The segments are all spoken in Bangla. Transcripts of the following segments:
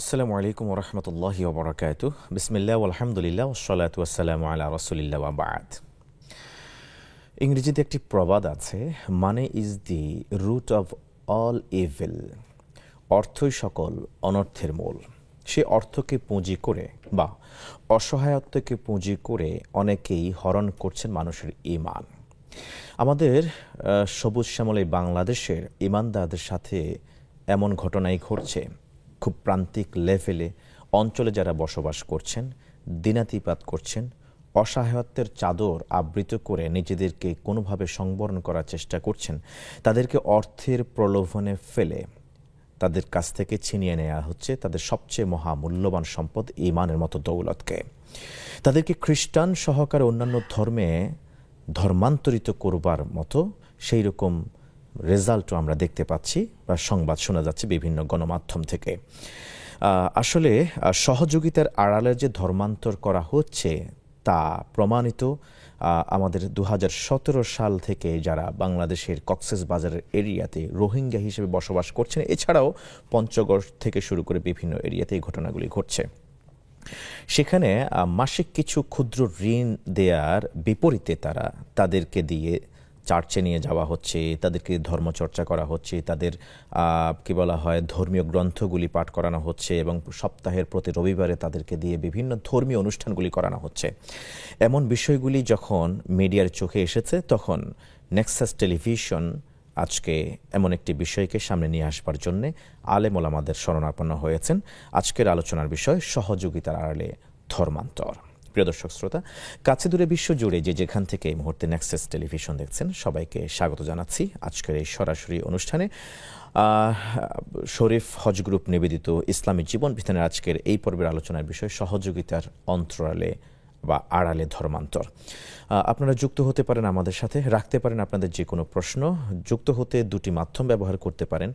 আসসালামু আলাইকুম ওরহমতুল্লাহি ওবরাকাতুহ। বিসমিল্লাহ আলহামদুলিল্লাহ ওয়াসসালাতু ওয়াসসালামু আলা রাসূলিল্লাহ ওয়া বা'দ। ইংরেজিতে একটি প্রবাদ আছে, money is the root of all evil. অর্থই সকল অনর্থের মূল। সে অর্থকে পুঁজি করে বা অসহায়ত্বকে পুঁজি করে অনেকেই হরণ করছেন মানুষের ঈমান। আমাদের সবুজ শ্যামল এই বাংলাদেশের ঈমানদারদের সাথে এমন ঘটনাই ঘটছে। খুব প্রান্তিক লেভেলে অঞ্চলে যারা বসবাস করছেন, দিনাতিপাত করছেন, অসহায়ত্বের চাদর আবৃত করে নিজেদেরকে কোনোভাবে সংবরণ করার চেষ্টা করছেন, তাদেরকে অর্থের প্রলোভনে ফেলে তাদের কাছ থেকে ছিনিয়ে নেওয়া হচ্ছে তাদের সবচেয়ে মহামূল্যবান সম্পদ ঈমানের মতো দৌলতকে। তাদেরকে খ্রিস্টান সহকারে অন্যান্য ধর্মে ধর্মান্তরিত করবার মতো সেই রকম রেজাল্টও আমরা দেখতে পাচ্ছি বা সংবাদ শোনা যাচ্ছে বিভিন্ন গণমাধ্যম থেকে। আসলে সহযোগিতার আড়ালে যে ধর্মান্তর করা হচ্ছে তা প্রমাণিত। আমাদের ২০১৭ সাল থেকে যারা বাংলাদেশের কক্সবাজারের এরিয়াতে রোহিঙ্গা হিসেবে বসবাস করছেন, এছাড়াও পঞ্চগড় থেকে শুরু করে বিভিন্ন এরিয়াতে এই ঘটনাগুলি ঘটছে। সেখানে মাসিক কিছু ক্ষুদ্র ঋণ দেওয়ার বিপরীতে তাদেরকে দিয়ে চার্চে নিয়ে যাওয়া হচ্ছে, তাদেরকে ধর্মচর্চা করা হচ্ছে, তাদের কি বলা হয় ধর্মীয় গ্রন্থগুলি পাঠ করানো হচ্ছে এবং সপ্তাহের প্রতি রবিবারে তাদেরকে দিয়ে বিভিন্ন ধর্মীয় অনুষ্ঠানগুলি করানো হচ্ছে। এমন বিষয়গুলি যখন মিডিয়ার চোখে এসেছে, তখন নেক্সাস টেলিভিশন আজকে এমন একটি বিষয়কে সামনে নিয়ে আসবার জন্যে আলেম ওলামাদের শরণাপন্ন হয়েছেন। আজকের আলোচনার বিষয় সহযোগিতার আড়ালে ধর্মান্তর। প্রিয় দর্শক শ্রোতা, কাছে দূরে বিশ্ব জুড়ে যে যেখান থেকে এই মুহূর্তে নেক্সাস টেলিভিশন দেখছেন, সবাইকে স্বাগত জানাচ্ছি আজকের এই সরাসরি অনুষ্ঠানে। শরীফ হজ গ্রুপ নিবেদিত ইসলামী জীবন বিধানের আজকের এই পর্বের আলোচনার বিষয় সহযোগিতার অন্তরালে বা আড়ালে ধর্মান্তর। আপনারা যুক্ত হতে পারেন আমাদের সাথে, রাখতে পারেন আপনাদের যে কোনো প্রশ্ন। যুক্ত হতে দুটি মাধ্যম ব্যবহার করতে পারেন,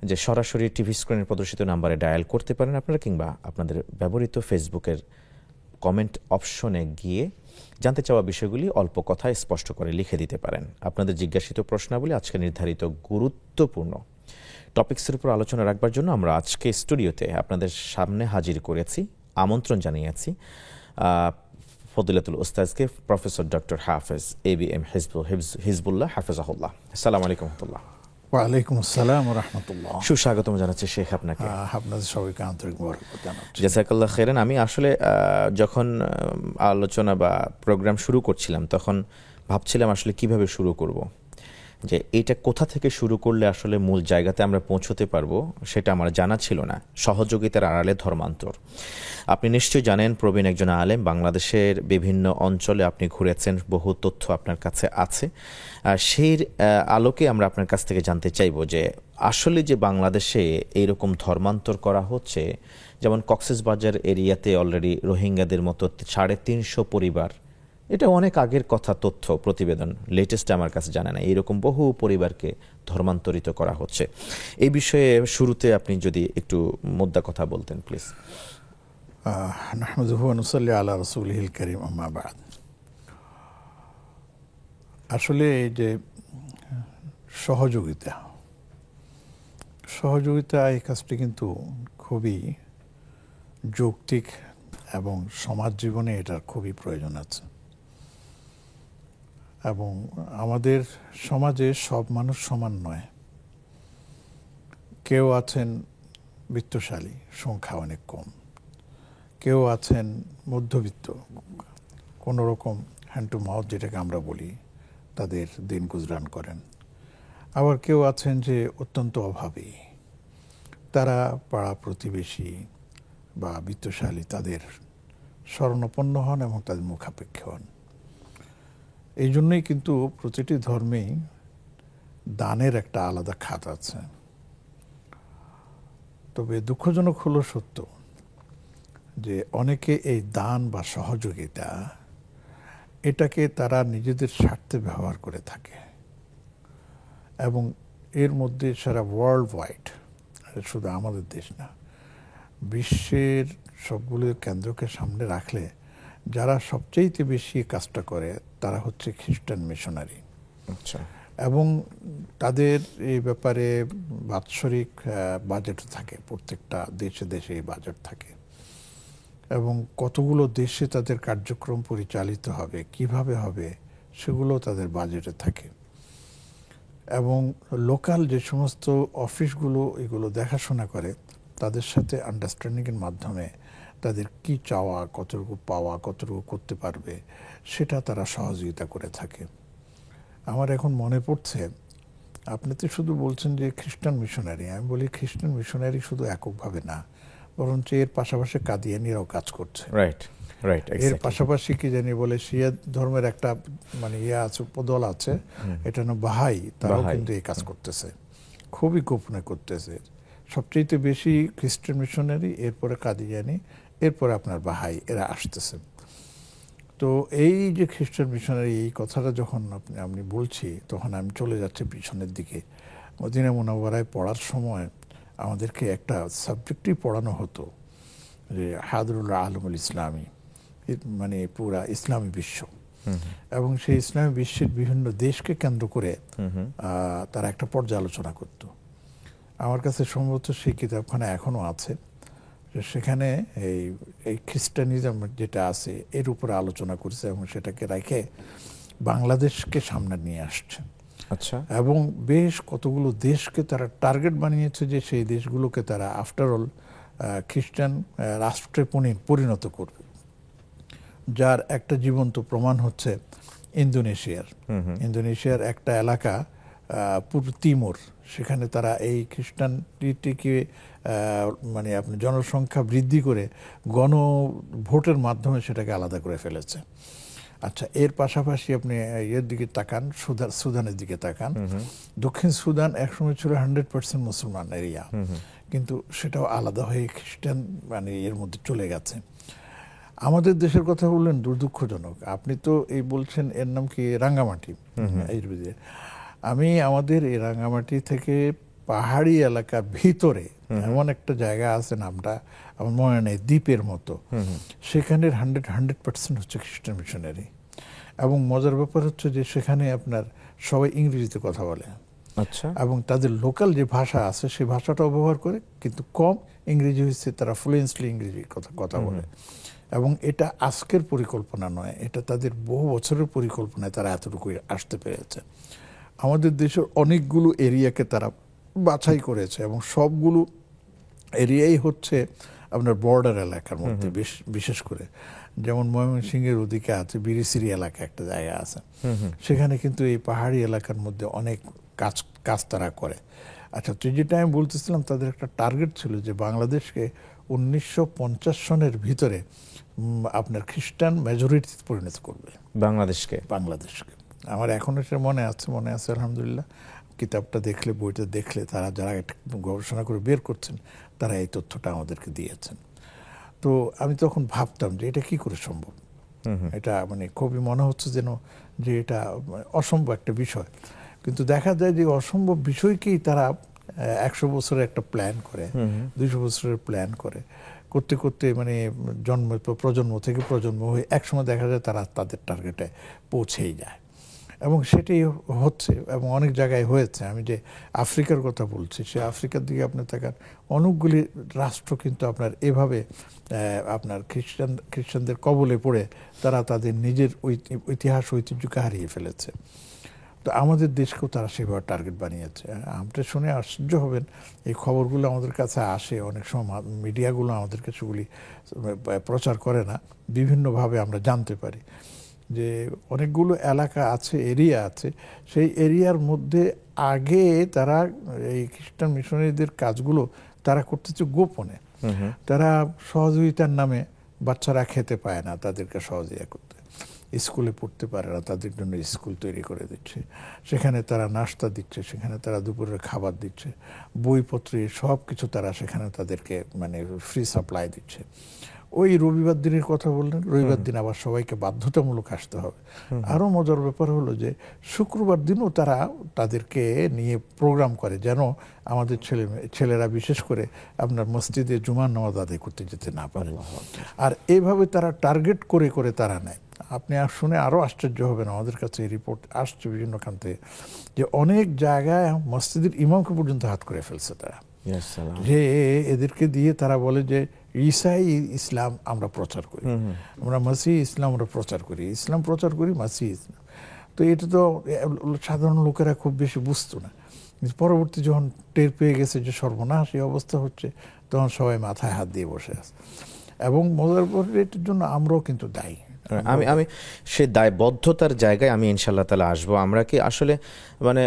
যে সরাসরি টিভি স্ক্রিনের প্রদর্শিত নাম্বারে ডায়াল করতে পারেন আপনারা, কিংবা আপনাদের ব্যবহৃত ফেসবুকের কমেন্ট অপশনে গিয়ে জানতে চাওয়া বিষয়গুলি অল্প কথায় স্পষ্ট করে লিখে দিতে পারেন। আপনাদের জিজ্ঞাসিত প্রশ্নাবলী আজকে নির্ধারিত গুরুত্বপূর্ণ টপিকসের উপর আলোচনা রাখবার জন্য আমরা আজকে স্টুডিওতে আপনাদের সামনে হাজির করেছি, আমন্ত্রণ জানিয়েছি ফদিলাতুল উস্তাজকে, প্রফেসর ডক্টর হাফেজ ABM হিজবুল্লাহ হাফেজাহুল্লাহ। আসসালামু আলাইকুম রহমতুল্লাহ। ওয়ালাইকুম আসসালাম ওয়া রাহমাতুল্লাহ। সুস্বাগতম জানাচ্ছি শেখ আপনাকে। আপনাদের সবাইকে আন্তরিক মোবারকবাদ জানাচ্ছি। জাযাকাল্লাহ খাইরান। আমি আসলে যখন আলোচনা বা প্রোগ্রাম শুরু করছিলাম, তখন ভাবছিলাম আসলে কিভাবে শুরু করব, যে এইটা কোথা থেকে শুরু করলে আসলে মূল জায়গাতে আমরা পৌঁছতে পারবো সেটা আমার জানা ছিল না। সহযোগিতার আড়ালে ধর্মান্তর। আপনি নিশ্চয়ই জানেন, প্রবীণ একজন আলেম, বাংলাদেশের বিভিন্ন অঞ্চলে আপনি ঘুরেছেন, বহু তথ্য আপনার কাছে আছে। সেই আলোকে আমরা আপনার কাছ থেকে জানতে চাইব যে আসলে যে বাংলাদেশে এইরকম ধর্মান্তর করা হচ্ছে, যেমন কক্সবাজার এরিয়াতে অলরেডি রোহিঙ্গাদের মতো 350 পরিবার, এটা অনেক আগের কথা, তথ্য প্রতিবেদন, লেটেস্ট আমার কাছে জানা নাই, এইরকম বহু পরিবারকে ধর্মান্তরিত করা হচ্ছে। এই বিষয়ে শুরুতে আপনি যদি একটু মুদ্রা কথা বলতেন প্লিজ। নাহমাদুহু ওয়া নুসাল্লি আলা রাসূলিহিল কারীম, আম্মা বা'দ। আসলে এই যে সহযোগিতা এই কাজটি কিন্তু খুবই যৌক্তিক এবং সমাজ জীবনে এটার খুবই প্রয়োজন আছে। এবং আমাদের সমাজে সব মানুষ সমান নয়। কেউ আছেন বিত্তশালী, সংখ্যা অনেক কম। কেউ আছেন মধ্যবিত্ত, কোনো রকম হ্যান্ড টু মাউথ যেটাকে আমরা বলি, তাদের দিন গুজরান করেন। আবার কেউ আছেন যে অত্যন্ত অভাবী, তারা পাড়া প্রতিবেশী বা বিত্তশালী তাদের শরণাপন্ন হন এবং তাদের মুখাপেক্ষী হন। এই জন্যই কিন্তু প্রতিটি ধর্মেই দানের একটা আলাদা খাত আছে। তবে দুঃখজনক হলো সত্য যে অনেকে এই দান বা সহযোগিতা এটাকে তারা নিজেদের স্বার্থে ব্যবহার করে থাকে এবং এর মধ্যে সারা ওয়ার্ল্ড ওয়াইড, শুধু আমাদের দেশ না, বিশ্বের সবগুলো কেন্দ্রকে সামনে রাখলে যারা সবচেয়ে বেশি কাজটা করে তারা হচ্ছে খ্রিস্টান মিশনারি। আচ্ছা। এবং তাদের এই ব্যাপারে বাৎসরিক বাজেট থাকে, প্রত্যেকটা দেশে দেশে এই বাজেট থাকে, এবং কতগুলো দেশে তাদের কার্যক্রম পরিচালিত হবে, কিভাবে হবে, সেগুলো তাদের বাজেটে থাকে। এবং লোকাল যে সমস্ত অফিসগুলো এগুলো দেখাশোনা করে, তাদের সাথে আন্ডারস্ট্যান্ডিংয়ের মাধ্যমে তাদের কি চাওয়া, কতটুকু পাওয়া, কতটুকু করতে পারবে, সেটা তারা সহযোগিতা করে থাকে। আমার এখন মনে পড়ছে, আপনি তো শুধু বলছেন যে খ্রিস্টান মিশনারি, আমি বলি খ্রিস্টান মিশনারি শুধু এককভাবে না, বরঞ্চ এর পাশাপাশি কাদিয়ানিরাও কাজ করছে। Right right. এর পাশাপাশি কি জানি বলে শিয়া ধর্মের একটা মানে আছে, উপদল আছে, এটা না বাহাই, তারাও কিন্তু এই কাজ করতেছে, খুবই গোপনে করতেছে। সবচেয়ে বেশি খ্রিস্টান মিশনারি, এরপরে কাদিয়ানি, এরপরে আপনার বাহাই, এরা আসতেছে। তো এই যে খ্রিস্টান মিশনারি, এই কথাটা যখন আমি বলছি, তখন আমি চলে যাচ্ছি পিছনের দিকে। মদিনা মুনাওয়ারায় পড়ার সময় আমাদেরকে একটা সাবজেক্টই পড়ানো হতো, যে হাদরুল আলমুল ইসলামী, মানে পুরা ইসলামী বিশ্ব, এবং সেই ইসলামী বিশ্বের বিভিন্ন দেশকে কেন্দ্র করে তারা একটা পর্যালোচনা করত। আমার কাছে সম্ভবত সেই কিতাবখানা এখনো আছে। সেখানে এই খ্রিস্টানিজম যেটা আছে এর উপরে আলোচনা করছে, এবং সেটাকে রেখে বাংলাদেশকে সামনে নিয়ে আসছে। আচ্ছা। এবং বেশ কতগুলো দেশকে তারা টার্গেট বানিয়েছে, যে সেই দেশগুলোকে তারা আফটারঅল খ্রিস্টান রাষ্ট্রে পরিণত করবে। যার একটা জীবন্ত প্রমাণ হচ্ছে ইন্দোনেশিয়ার একটা এলাকা, পূর্ব তিমুর, সেখানে তারা এই খ্রিস্টানটিকে মানে আপনি জনসংখ্যা বৃদ্ধি করে গণভোটের মাধ্যমে সেটাকে আলাদা করে ফেলেছে। আচ্ছা, এর পাশাপাশি আপনি এর দিকে তাকান, সুদানের দিকে তাকান। দক্ষিণ সুদান একসময় ছিল 100% মুসলমান এরিয়া, কিন্তু সেটাও আলাদা হয়ে খ্রিস্টান মানে এর মধ্যে চলে গেছে। আমাদের দেশের কথা বললেন, দুর্দুঃখজনক। আপনি তো এই বলছেন, এর নাম কি রাঙ্গামাটি। আমি আমাদের এই রাঙ্গামাটি থেকে পাহাড়ি এলাকার ভিতরে এমন একটা জায়গা আছে, নামটা আমার মনে নেই, দ্বীপের মতো, সেখানের 100% হচ্ছে খ্রিস্টান মিশনারি। এবং মজার ব্যাপার হচ্ছে যে সেখানে আপনার সবাই ইংরেজিতে কথা বলে। আচ্ছা। এবং তাদের লোকাল যে ভাষা আছে সেই ভাষাটাও ব্যবহার করে, কিন্তু কম ইংরেজি হচ্ছে, তারা ফ্লুয়েন্টলি ইংরেজি কথা বলে। এবং এটা আজকের পরিকল্পনা নয়, এটা তাদের বহু বছরের পরিকল্পনায় তারা এতটুকু আসতে পেরেছে। আমাদের দেশের অনেকগুলো এরিয়াকে তারা বাছাই করেছে, এবং সবগুলো এরিয়াই হচ্ছে আপনার বর্ডার এলাকার মধ্যে, বিশেষ করে যেমন ময়মনসিংহের ওদিকে আছে বিরিসিরি এলাকা একটা জায়গা আছে, সেখানে কিন্তু এই পাহাড়ি এলাকার মধ্যে অনেক কাজ তারা করে। আচ্ছা, তো যেটা আমি বলতেছিলাম, তাদের একটা টার্গেট ছিল যে বাংলাদেশকে 1950 সনের ভিতরে আপনার খ্রিস্টান মেজরিটিতে পরিণত করবে। বাংলাদেশকে আমার এখন এটা মনে আছে আলহামদুলিল্লাহ। কিতাবটা দেখলে, বইটা দেখলে, তারা যারা এটা গবেষণা করে বের করছেন, তারা এই তথ্যটা আমাদেরকে দিয়েছেন। তো আমি তখন ভাবতাম যে এটা কি করে সম্ভব। এটা মানে খুবই মনে হচ্ছে যেন যে এটা অসম্ভব একটা বিষয়। কিন্তু দেখা যায় যে অসম্ভব বিষয়কেই তারা 100 বছরের একটা প্ল্যান করে, 200 বছরের প্ল্যান করে, করতে করতে মানে প্রজন্ম থেকে প্রজন্ম হয়ে একসময় দেখা যায় তারা তাদের টার্গেটে পৌঁছেই যায়। এবং সেটাই হচ্ছে, এবং অনেক জায়গায় হয়েছে। আমি যে আফ্রিকার কথা বলছি, সে আফ্রিকার দিকে আপনি তাকান, অনেকগুলি রাষ্ট্র কিন্তু আপনার এভাবে আপনার খ্রিস্টানদের কবলে পড়ে তারা তাদের নিজের ইতিহাস ঐতিহ্যকে হারিয়ে ফেলেছে। তো আমাদের দেশকেও তারা সেভাবে টার্গেট বানিয়েছে। আপনি শুনে আশ্চর্য হবেন, এই খবরগুলো আমাদের কাছে আসে, অনেক সময় মিডিয়াগুলো আমাদের কাছে সেগুলি প্রচার করে না, বিভিন্নভাবে আমরা জানতে পারি যে অনেকগুলো এলাকা আছে, এরিয়া আছে, সেই এরিয়ার মধ্যে আগে তারা এই খ্রিস্টান মিশনারিদের কাজগুলো তারা করতেছে গোপনে। তারা সহযোগিতার নামে, বাচ্চারা খেতে পায় না, তাদেরকে সহযোগিতা করতে, স্কুলে পড়তে পারে না, তাদের জন্য স্কুল তৈরি করে দিচ্ছে, সেখানে তারা নাস্তা দিচ্ছে, সেখানে তারা দুপুরের খাবার দিচ্ছে, বইপত্র সব কিছু তারা সেখানে তাদেরকে মানে ফ্রি সাপ্লাই দিচ্ছে। ওই রবিবার দিনের কথা বললেন, রবিবার দিন আবার সবাইকে বাধ্যতামূলক আসতে হবে। আরও মজার ব্যাপার হলো যে শুক্রবার দিনও তারা তাদেরকে নিয়ে প্রোগ্রাম করে, যেন আমাদের ছেলেরা বিশেষ করে আপনার মসজিদে জুমার নামাজ আদায় করতে যেতে না পারে। আর এইভাবে তারা টার্গেট করে করে তারা নেয়। আপনি শুনে আরো আশ্চর্য হবেন, আমাদের কাছে এই রিপোর্ট আসছে বিভিন্ন খান থেকে, যে অনেক জায়গায় মসজিদের ইমামকে পর্যন্ত হাত করে ফেলছে তারা, যে এদেরকে দিয়ে তারা বলে যে ঈসাই ইসলাম আমরা প্রচার করি, আমরা মাসিহ ইসলাম আমরা প্রচার করি, ইসলাম প্রচার করি মাসিহ ইসলাম। তো এটা তো সাধারণ লোকেরা খুব বেশি বুঝতো না। পরবর্তী যখন টের পেয়ে গেছে যে সর্বনাশ এই অবস্থা হচ্ছে, তখন সবাই মাথায় হাত দিয়ে বসে আছে। এবং মজার পরে এটার জন্য আমরাও কিন্তু দায়ী। আমি সে দায়বদ্ধতার জায়গায় আমি ইনশাআল্লাহ তাআলা আসবো। আমরা কি আসলে মানে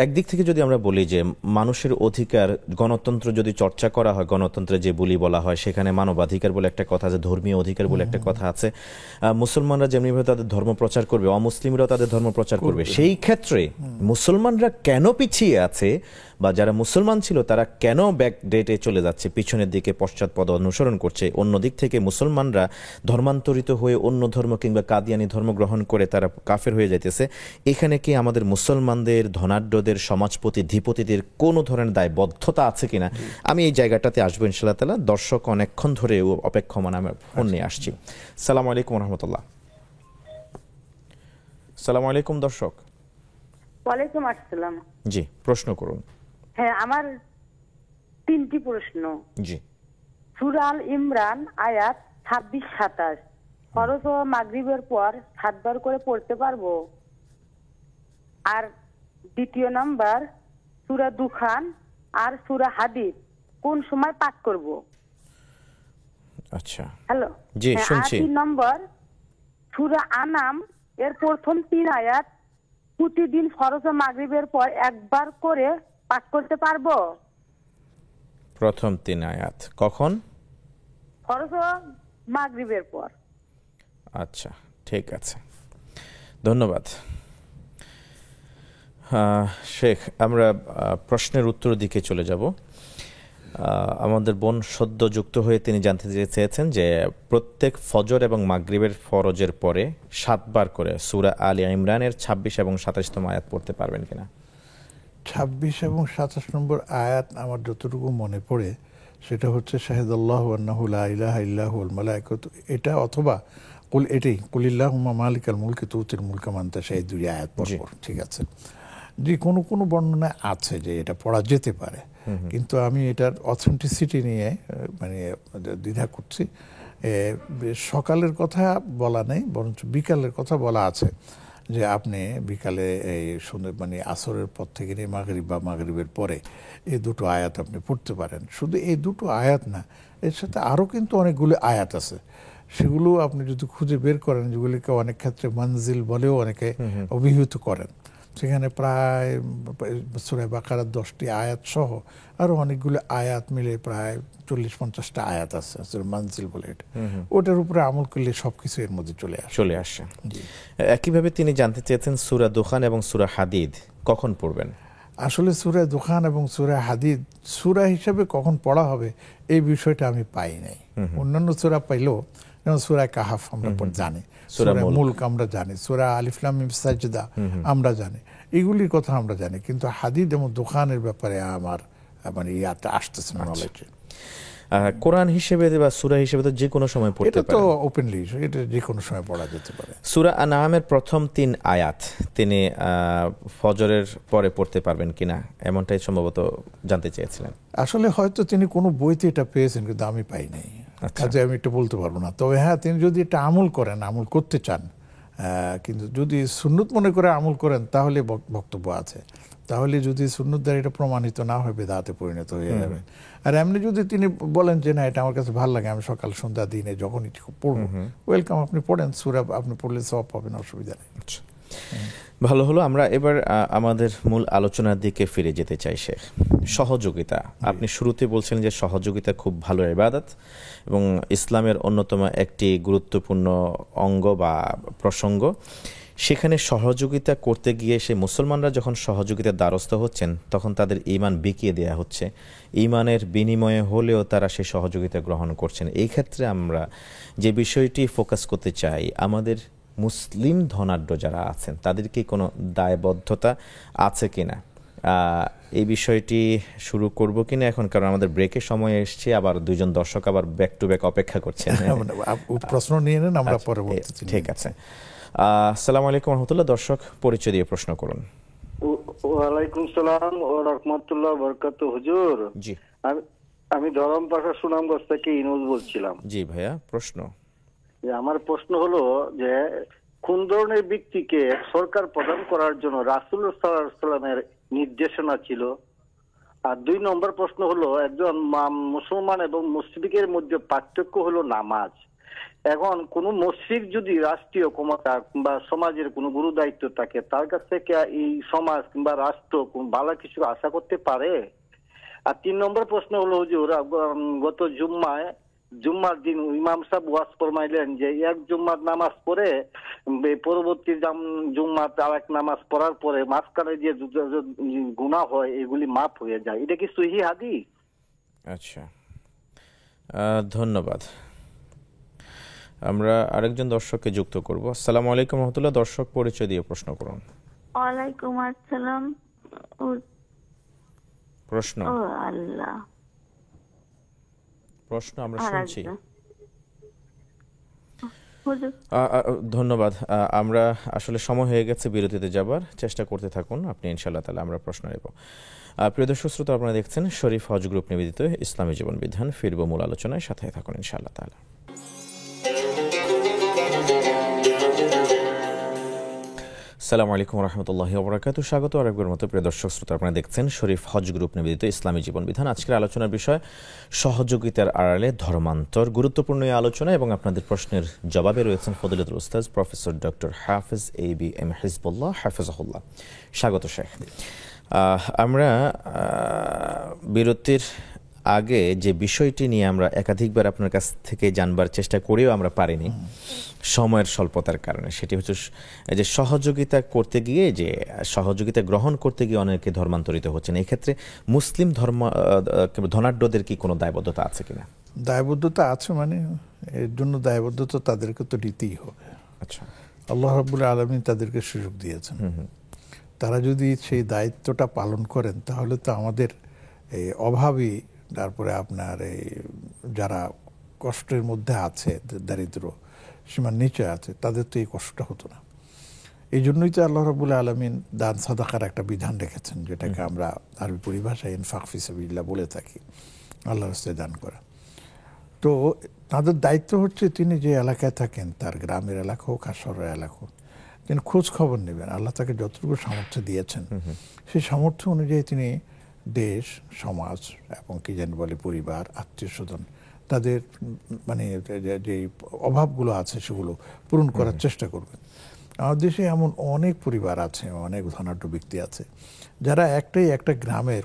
একদিক থেকে যদি আমরা বলি যে মানুষের অধিকার, গণতন্ত্র যদি চর্চা করা হয়, গণতন্ত্রে যে বলি বলা হয়, সেখানে মানবাধিকার বলে একটা কথা আছে, ধর্মীয় অধিকার বলে একটা কথা আছে। মুসলমানরা যেমনিভাবে তাদের ধর্ম প্রচার করবে, অমুসলিমরাও তাদের ধর্ম প্রচার করবে। সেই ক্ষেত্রে মুসলমানরা কেন পিছিয়ে আছে, বা যারা মুসলমান ছিল তারা কেন ব্যাকডেটে চলে যাচ্ছে, পিছনের দিকে পশ্চাৎপদ অনুসরণ করছে? অন্যদিক থেকে মুসলমানরা ধর্মান্তরিত হয়ে অন্য ধর্ম কিংবা কাদিয়ানি ধর্ম গ্রহণ করে তারা কাফের হয়ে যাইতেছে। এখানে কি আমাদের মুসলমানদের, ধনাঢ্যদের, সমাজপতি, ধীপতিদের কোনো ধরনের দায়বদ্ধতা আছে কিনা? আমি এই জায়গাটাতে আসবো ইনশাআল্লাহ তাআলা। দর্শক অনেকক্ষণ ধরে অপেক্ষমান, আমি ফোন নিয়ে আসছি। আসসালামু আলাইকুম রহমতুল্লাহ। আসসালামু আলাইকুম দর্শক। ওয়ালাইকুম আসসালাম। জি, প্রশ্ন করুন। হ্যাঁ, আমার 3টি প্রশ্ন। জি। সূরা আল ইমরান আয়াত 26-27 ফরজ ও মাগরিবের পর 7 বার করে পড়তে পারবো? আর দ্বিতীয় নাম্বার, সূরা দুখান আর সূরা হাদীদ কোন সময় পাঠ করব? আচ্ছা, হ্যালো। জি শুনছি। আর 3 নম্বর, সূরা আনাম এর প্রথম 3 আয়াত প্রতিদিন ফরজ ও মাগরিবের পর একবার করে পাঠ করতে পারবো? প্রথম 3 আয়াত কখন? ফরজ ও মাগরিবের পর। আচ্ছা, ঠিক আছে, ধন্যবাদ। শেখ, আমরা প্রশ্নের উত্তরের দিকে চলে যাব। আমাদের বোন সদ্য যুক্ত হয়ে তিনি জানতে চেয়েছেন যে প্রত্যেক ফজর এবং মাগরিবের ফরজের পরে 7 বার করে সূরা আলে ইমরানের 26 এবং 27তম আয়াত পড়তে পারবেন কিনা? 26 এবং 27 নম্বর আয়াত আমার যতটুকু মনে পড়ে সেটা হচ্ছে শাহিদাল্লাহু আন্নাহু লা ইলাহা ইল্লাহু ওয়াল মালায়েকাতু, এটা অথবা কুলিল্লাহুম্মা মালিকাল মুলকি তুতিল মুলকা মান তাশা, এই 2 আয়াত পরপর। ঠিক আছে, যে কোনো বর্ণনা আছে যে এটা পড়া যেতে পারে, কিন্তু আমি এটার অথেন্টিসিটি নিয়ে মানে দ্বিধা করছি। সকালের কথা বলা নেই, বরঞ্চ বিকালের কথা বলা আছে যে আপনি বিকালে এই মানে আসরের পর থেকে নিয়ে মাগরিব বা মাগরিবের পরে এই 2টো আয়াত আপনি পড়তে পারেন। শুধু এই 2টো আয়াত না, এর সাথে আরও কিন্তু অনেকগুলো আয়াত আছে, সেগুলো আপনি যদি খুঁজে বের করেন, যেগুলিকে অনেক ক্ষেত্রে মঞ্জিল বলেও অনেকে অভিহিত করেন, সেখানে প্রায় সূরা বাকারার 10টি আয়াত সহ আরো অনেকগুলো আয়াত মিলে প্রায় 40-50টা আয়াত আছে মঞ্জিল বলে, এটা ওটার উপরে আমল করলে সবকিছু এর মধ্যে চলে আসে। একইভাবে তিনি জানতে চেয়েছেন সূরা দুখান এবং সূরা হাদিদ কখন পড়বেন? আসলে সূরা দুখান এবং সূরা হাদিদ সূরা হিসেবে কখন পড়া হবে এই বিষয়টা আমি পাই নাই। অন্যান্য সূরা পাইলেও, যেমন সূরা কাহাফ আমরা জানি, সূরা মুলক আমরা জানি, সূরা আলিফ লাম মিম সাজদা আমরা জানি, এগুলির কথা আমরা জানি, কিন্তু হাদিদ এবং দুখানের ব্যাপারে আমার মানে ইয়াতে আসতেছে না নলেজে। কোরআন হিসেবে বা সূরা হিসেবে তো যে কোনো সময় পড়তে পারেন, এটা তো ওপেনলি, এটা যে কোনো সময় পড়া যেতে পারে। সূরা আনআমের প্রথম 3 আয়াত তিনি ফজরের পরে পড়তে পারবেন কিনা, এমনটাই সম্ভবত জানতে চেয়েছিলেন। আসলে হয়তো তিনি কোনো বইতে এটা পেয়েছেন, কিন্তু আমি পাই নাই, কাজে আমি এটা বলতে পারবো না। তবে হ্যাঁ, তিনি যদি এটা আমল করেন, আমল করতে চান, কিন্তু যদি সুন্নত মনে করে আমল করেন তাহলে বক্তব্য আছে, তাহলে যদি সুন্নত দ্বারা এটা প্রমাণিত না হয় বেদাতে পরিণত হয়ে যাবে। আর এমনি যদি তিনি বলেন যে না এটা আমার কাছে ভালো লাগে, আমি সকাল সন্ধ্যা দিনে যখনই পড়বো, ওয়েলকাম, আপনি পড়েন, সূরা আপনি পড়লে সওয়াব পাবেন, অসুবিধা নেই। ভালো হলো। আমরা এবার আমাদের মূল আলোচনার দিকে ফিরে যেতে চাই। শেখ, সহযোগিতা, আপনি শুরুতে বলছেন যে সহযোগিতা খুব ভালো ইবাদত এবং ইসলামের অন্যতম একটি গুরুত্বপূর্ণ অঙ্গ বা প্রসঙ্গ। সেখানে সহযোগিতা করতে গিয়ে সে মুসলমানরা যখন সহযোগিতার দ্বারস্থ হচ্ছেন, তখন তাদের ঈমান বিকিয়ে দেয়া হচ্ছে, ঈমানের বিনিময়ে হলেও তারা সেই সহযোগিতা গ্রহণ করছেন। এই ক্ষেত্রে আমরা যে বিষয়টি ফোকাস করতে চাই, আমাদের মুসলিম ধনাঢ্য যারা আছেন তাদের কি কোনো দায়বদ্ধতা আছে কিনা? এই বিষয়টি শুরু করব কিনা এখন, কারণ আমাদের ব্রেকের সময় এসছে, আবার দুইজন দর্শক আবার ব্যাক টু ব্যাক অপেক্ষা করছেন। প্রশ্ন নিয়ে নেন, আমরা পরবর্তীতে। ঠিক আছে। আসসালামু আলাইকুম রহমতুল্লাহ। দর্শক পরিচয় দিয়ে প্রশ্ন করুন। ওয়ালাইকুম সালাম ও রাহমাতুল্লাহ বরকাত। হুজুর, জি, আমি ধরমপাশা সুনামগঞ্জ থেকে ইনুজ বলছিলাম। জি ভাইয়া, প্রশ্ন। আমার প্রশ্ন হলো যে কোন ধরনের ব্যক্তিকে সরকার প্রদান করার জন্য রাসূল সাল্লাল্লাহু আলাইহি ওয়াসাল্লামের নির্দেশনা ছিল? আর 2 নম্বর প্রশ্ন হলো, একজন মুসলমান এবং মুশরিকের মধ্যে পার্থক্য হলো নামাজ। এখন কোন মুশরিক যদি রাষ্ট্রীয় ক্ষমতা বা সমাজের কোনো গুরু দায়িত্ব থাকে, তার কাছ থেকে এই সমাজ কিংবা রাষ্ট্র কোন ভালো কিছু আশা করতে পারে? আর 3 নম্বর প্রশ্ন হলো, হুজুর, গত জুম্মার দিন ইমাম সাহেব ওয়াজ ফরমাইলেন যে এক জুম্মার নামাজ পড়ে পরবর্তী জুম্মার আরেক নামাজ পড়ার পরে মাঝখানে যে গুনাহ হয় এগুলি মাফ হয়ে যায়। এটা কি সহিহ হাদিস? আচ্ছা, ধন্যবাদ। আমরা আরেকজন দর্শককে যুক্ত করব। আসসালামু আলাইকুম রহমতুল্লাহ। দর্শক পরিচয় দিয়ে প্রশ্ন করুন। ওয়ালাইকুম আসসালাম। প্রশ্ন। ও আল্লাহ, প্রশ্ন আমরা শুনছি। হুজুর, ধন্যবাদ। আমরা আসলে সময় হয়ে গেছে বিরতিতে যাবার, চেষ্টা করতে থাকুন আপনি, ইনশাআল্লাহ তাআলা আমরা প্রশ্ন নেব। প্রিয় দর্শক শ্রোতা, আপনারা দেখছেন শরীফ হজ গ্রুপ নিবেদিত ইসলামী জীবন বিধান। ফিরব মূল আলোচনায়, সাথে থাকুন ইনশাআল্লাহ তাআলা। আসসালামু আলাইকুম রহমতুল্লাহি ওয়া বারাকাতুহু। স্বাগত আরেকবার মতো প্রিয় দর্শক শ্রোতা, আপনারা দেখছেন শরীফ হজ গ্রুপ নিবেদিত ইসলামী জীবন বিধান। আজকের আলোচনার বিষয় সহযোগিতার আড়ালে ধর্মান্তর। গুরুত্বপূর্ণ এই আলোচনা এবং আপনাদের প্রশ্নের জবাবে রয়েছেন ফজিলতুল উস্তাদ প্রফেসর ডক্টর হাফেজ ABM হিজবুল্লাহ হাফেজাহুল্লাহ। স্বাগত শেখ। আমরা বিরতির আগে যে বিষয়টি নিয়ে আমরা একাধিকবার আপনার কাছ থেকে জানবার চেষ্টা করেও আমরা পারিনি সময়ের স্বল্পতার কারণে, সেটি হচ্ছে যে সহযোগিতা করতে গিয়ে, যে সহযোগিতা গ্রহণ করতে গিয়ে অনেকে ধর্মান্তরিত হচ্ছেন। এই ক্ষেত্রে মুসলিম ধনাঢ্যদের কি কোনো দায়বদ্ধতা আছে কিনা? দায়বদ্ধতা আছে, মানে এর জন্য দায়বদ্ধতা তাদেরকে তো নিতেই হবে। আচ্ছা, আল্লাহ রাব্বুল আলামিন তাদেরকে সুযোগ দিয়েছেন। তারা যদি সেই দায়িত্বটা পালন করেন, তাহলে তো আমাদের এই অভাবী, তারপরে আপনার এই যারা কষ্টের মধ্যে আছে, দারিদ্র সীমার নিচে আছে, তাদের তো এই কষ্টটা হতো না। এই জন্যই তো আল্লাহ রাব্বুল আলামিন দান সাদাকার একটা বিধান রেখেছেন, যেটাকে আমরা আরবি পরিভাষায় ইনফাক ফি সাবিলিল্লাহ বলে থাকি, আল্লাহর রাস্তায় দান করা। তো তাদের দায়িত্ব হচ্ছে তিনি যে এলাকায় থাকেন, তার গ্রামের এলাকা হোক আর শহরের এলাকা হোক, তিনি খোঁজ খবর নেবেন। আল্লাহ তাকে যতটুকু সামর্থ্য দিয়েছেন, সেই সামর্থ্য অনুযায়ী তিনি দেশ, সমাজ এবং কি যেন বলে পরিবার, আত্মীয় স্বজন, তাদের মানে যে অভাবগুলো আছে সেগুলো পূরণ করার চেষ্টা করবেন। আমাদের দেশে এমন অনেক পরিবার আছে, অনেক ধনাঢ্য ব্যক্তি আছে, যারা একটা গ্রামের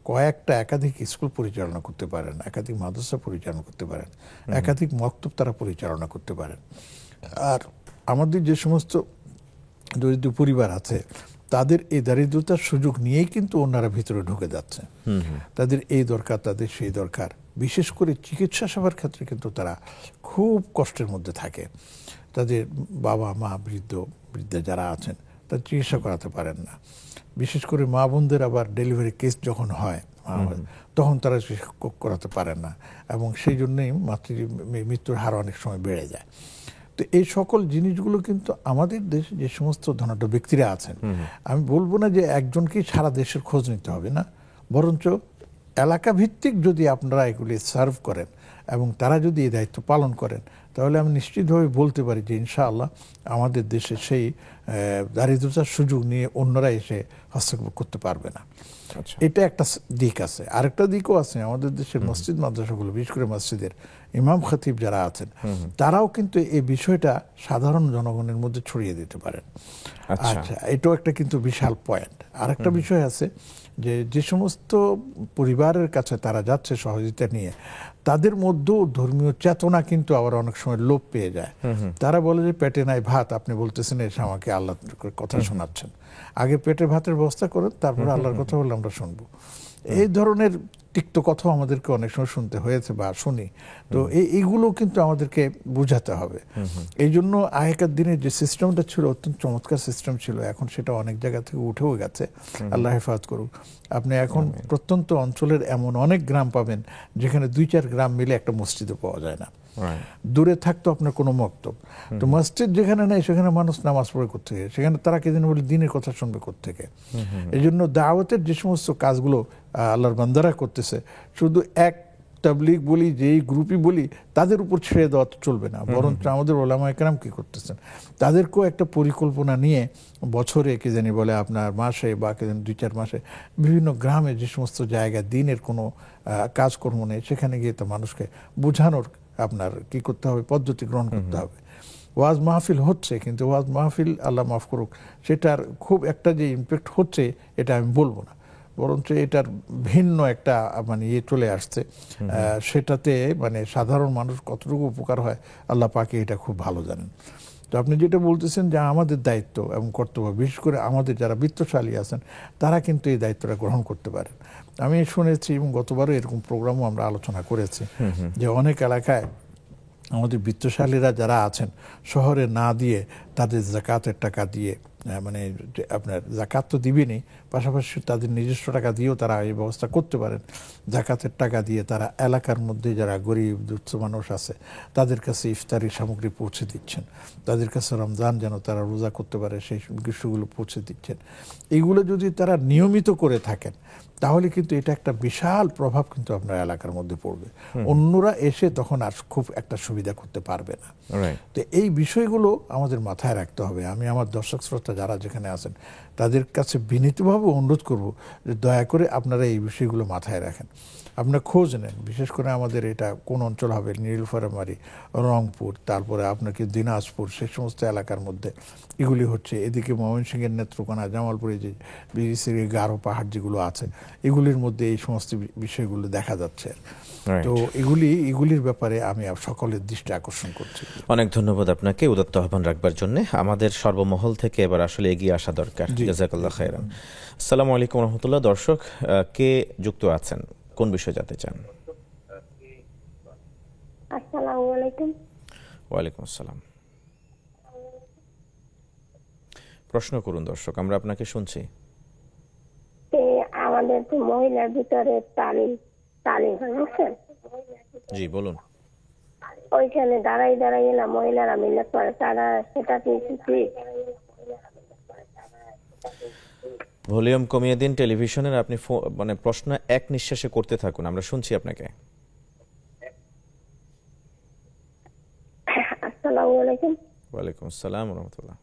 কয়েকটা একাধিক স্কুল পরিচালনা করতে পারেন, একাধিক মাদ্রাসা পরিচালনা করতে পারেন, একাধিক মক্তব তারা পরিচালনা করতে পারেন। আর আমাদের যে সমস্ত দরিদ্র পরিবার আছে, তাদের এই দারিদ্রতার সুযোগ নিয়েই কিন্তু ওনারা ভিতরে ঢুকে যাচ্ছে। তাদের এই দরকার, তাদের সেই দরকার। বিশেষ করে চিকিৎসা সেবার ক্ষেত্রে কিন্তু তারা খুব কষ্টের মধ্যে থাকে। তাদের বাবা মা, বৃদ্ধা যারা আছেন, তারা চিকিৎসা করাতে পারেন না। বিশেষ করে মা বোনদের আবার ডেলিভারি কেস যখন হয়, তখন তারা চিকিৎসা করাতে পারেন না, এবং সেই জন্যই মৃত্যুর হার অনেক সময় বেড়ে যায়। তো এই সকল জিনিসগুলো কিন্তু আমাদের দেশে যে সমস্ত ধনাঢ্য ব্যক্তিরা আছেন, আমি বলবো না যে একজনকেই সারা দেশের খোঁজ নিতে হবে, না, বরঞ্চ এলাকা ভিত্তিক যদি আপনারা এগুলি সার্ভ করেন এবং তারা যদি এই দায়িত্ব পালন করেন, তাহলে আমি নিশ্চিতভাবে বলতে পারি যে ইনশাআল্লাহ আমাদের দেশে সেই দারিদ্রতার সুযোগ নিয়ে অন্যরা এসে হস্তক্ষেপ করতে পারবে না। এটা একটা দিক আছে। আরেকটা দিকও আছে, আমাদের দেশের মসজিদ মাদ্রাসাগুলো, বিশেষ করে মসজিদের ইমাম খতিব যারা আছেন, তারাও কিন্তু এই বিষয়টা সাধারণ জনগণের মধ্যে ছড়িয়ে দিতে পারেন। আচ্ছা, এটাও একটা কিন্তু বিশাল পয়েন্ট। আরেকটা বিষয় আছে যে সমস্ত পরিবারের কাছে তারা যাচ্ছে সহযোগিতা নিয়ে, তাদের মধ্যেও ধর্মীয় চেতনা কিন্তু আবার অনেক সময় লোপ পেয়ে যায়। তারা বলে যে পেটে নাই ভাত, আপনি বলতেছেন এসে আমাকে আল্লাহর কথা শোনাচ্ছেন, আগে পেটে ভাতের ব্যবস্থা করেন, তারপরে আল্লাহর কথা বললে আমরা শুনবো। এই ধরনের তিক্ত কথাও আমাদেরকে অনেক সময় শুনতে হয়েছে বা শুনি। তো এইগুলো কিন্তু আমাদেরকে বুঝাতে হবে। এই জন্য আগেকার দিনে যে সিস্টেমটা ছিল অত্যন্ত চমৎকার সিস্টেম ছিল, এখন সেটা অনেক জায়গা থেকে উঠেও গেছে, আল্লাহ হেফাজত করুক। আপনি এখন প্রত্যন্ত অঞ্চলের এমন অনেক গ্রাম পাবেন যেখানে 2-4 গ্রাম মিলে একটা মসজিদও পাওয়া যায় না। দূরে থাকতো আপনার কোনো মক্তব, তো মসজিদ যেখানে নেই সেখানে মানুষ নামাজ পড়ে কোত্থেকে, সেখানে তারা কি যেন বলে দিনের কথা শুনবে কোত্থেকে। এই জন্য দাওয়াতের যে সমস্ত কাজগুলো আল্লাহর বান্দারা করতেছে, শুধু এক তাবলীগ বলি, যেই গ্রুপই বলি তাদের উপর ছেড়ে দেওয়া চলবে না, বরঞ্চ আমাদের ওলামা একরাম কি করতেছেন, তাদেরকেও একটা পরিকল্পনা নিয়ে বছরে কি জানি বলে আপনার মাসে বা কি জানি 2-4 মাসে বিভিন্ন গ্রামে যে সমস্ত জায়গা দিনের কোনো কাজকর্ম নেই, সেখানে গিয়ে তো মানুষকে বোঝানোর আপনার কি করতে হবে, পদ্ধতি গ্রহণ করতে হবে। ওয়াজ মাহফিল হচ্ছে, কিন্তু ওয়াজ মাহফিল আল্লাহ মাফ করুক, সেটার খুব একটা যে ইমপ্যাক্ট হচ্ছে এটা আমি বলবো না, বরঞ্চ এটার ভিন্ন একটা মানে ইয়ে চলে আসছে। সেটাতে মানে সাধারণ মানুষ কতটুকু উপকার হয় আল্লাহ পাকে এটা খুব ভালো জানেন। তো আপনি যেটা বলতেছেন যে আমাদের দায়িত্ব এবং কর্তব্য, বিশেষ করে আমাদের যারা বিত্তশালী আছেন তারা কিন্তু এই দায়িত্বটা গ্রহণ করতে পারেন। আমি শুনেছি এবং গতবারও এরকম প্রোগ্রামও আমরা আলোচনা করেছি যে অনেক এলাকায় আমাদের বিত্তশালীরা যারা আছেন শহরে না দিয়ে তাদের যাকাতের টাকা দিয়ে, মানে আপনার যাকাত তো দিবেনই, পাশাপাশি তাদের নিজস্ব টাকা দিয়েও তারা এই ব্যবস্থা করতে পারেন। যাকাতের টাকা দিয়ে তারা এলাকার মধ্যে যারা গরিব দুঃস্থ মানুষ আছে তাদের কাছে ইফতারি সামগ্রী পৌঁছে দিচ্ছেন, তাদের কাছে রমজান যেন তারা রোজা করতে পারে সেই বিষয়গুলো পৌঁছে দিচ্ছেন। এইগুলো যদি তারা নিয়মিত করে থাকেন তাহলে কিন্তু এটা একটা বিশাল প্রভাব কিন্তু আপনার এলাকার মধ্যে পড়বে। অন্যরা এসে তখন আর খুব একটা সুবিধা করতে পারবে না। তো এই বিষয়গুলো আমাদের মাথায় রাখতে হবে। আমি আমার দর্শক শ্রোতা যারা যেখানে আছেন তাদের কাছে বিনীতভাবে অনুরোধ করব যে দয়া করে আপনারা এই বিষয়গুলো মাথায় রাখেন, আপনারা খোঁজ নেন। বিশেষ করে আমাদের এটা কোন অঞ্চল হবে, নীলফামারী, রংপুর, তারপরে আপনার কি দিনাজপুর, সেই সমস্ত এলাকার মধ্যে এগুলি হচ্ছে। এদিকে ময়মনসিংহের নেত্রকোনা, জামালপুরে যে বিসির গারো পাহাড় যেগুলো আছে এগুলির মধ্যে এই সমস্ত বিষয়গুলো দেখা যাচ্ছে। তো এগুলির ব্যাপারে আমি সকলের দৃষ্টি আকর্ষণ করছি। অনেক ধন্যবাদ আপনাকে উদাত্ত আহ্বান রাখবার জন্য। আমাদের সর্বমহল থেকে এবার আসলে এগিয়ে আসা দরকার। জাযাকাল্লাহ খাইরান। আসসালামু আলাইকুম রহমতুল্লাহ। দর্শক কে যুক্ত আছেন, কোন বিষয়ে জানতে চান? আসসালামু আলাইকুম। ওয়ালাইকুম আসসালাম। প্রশ্ন করুন দর্শক, আমরা আপনাকে শুনছি। আমাদের তো মহিলার ভিতরে তালিম হয়েছে, জি বলুন। ওইখানে দাঁড়াই না মহিলারা মিলে করে, তারা সেটা কি ঠিক? ভলিউম কমিয়ে দিন টেলিভিশনের, আপনি মানে প্রশ্ন এক নিঃশ্বাসে করতে থাকুন, আমরা শুনছি আপনাকে। আসসালামু আলাইকুম। ওয়ালাইকুম আসসালাম রহমতুল্লাহ।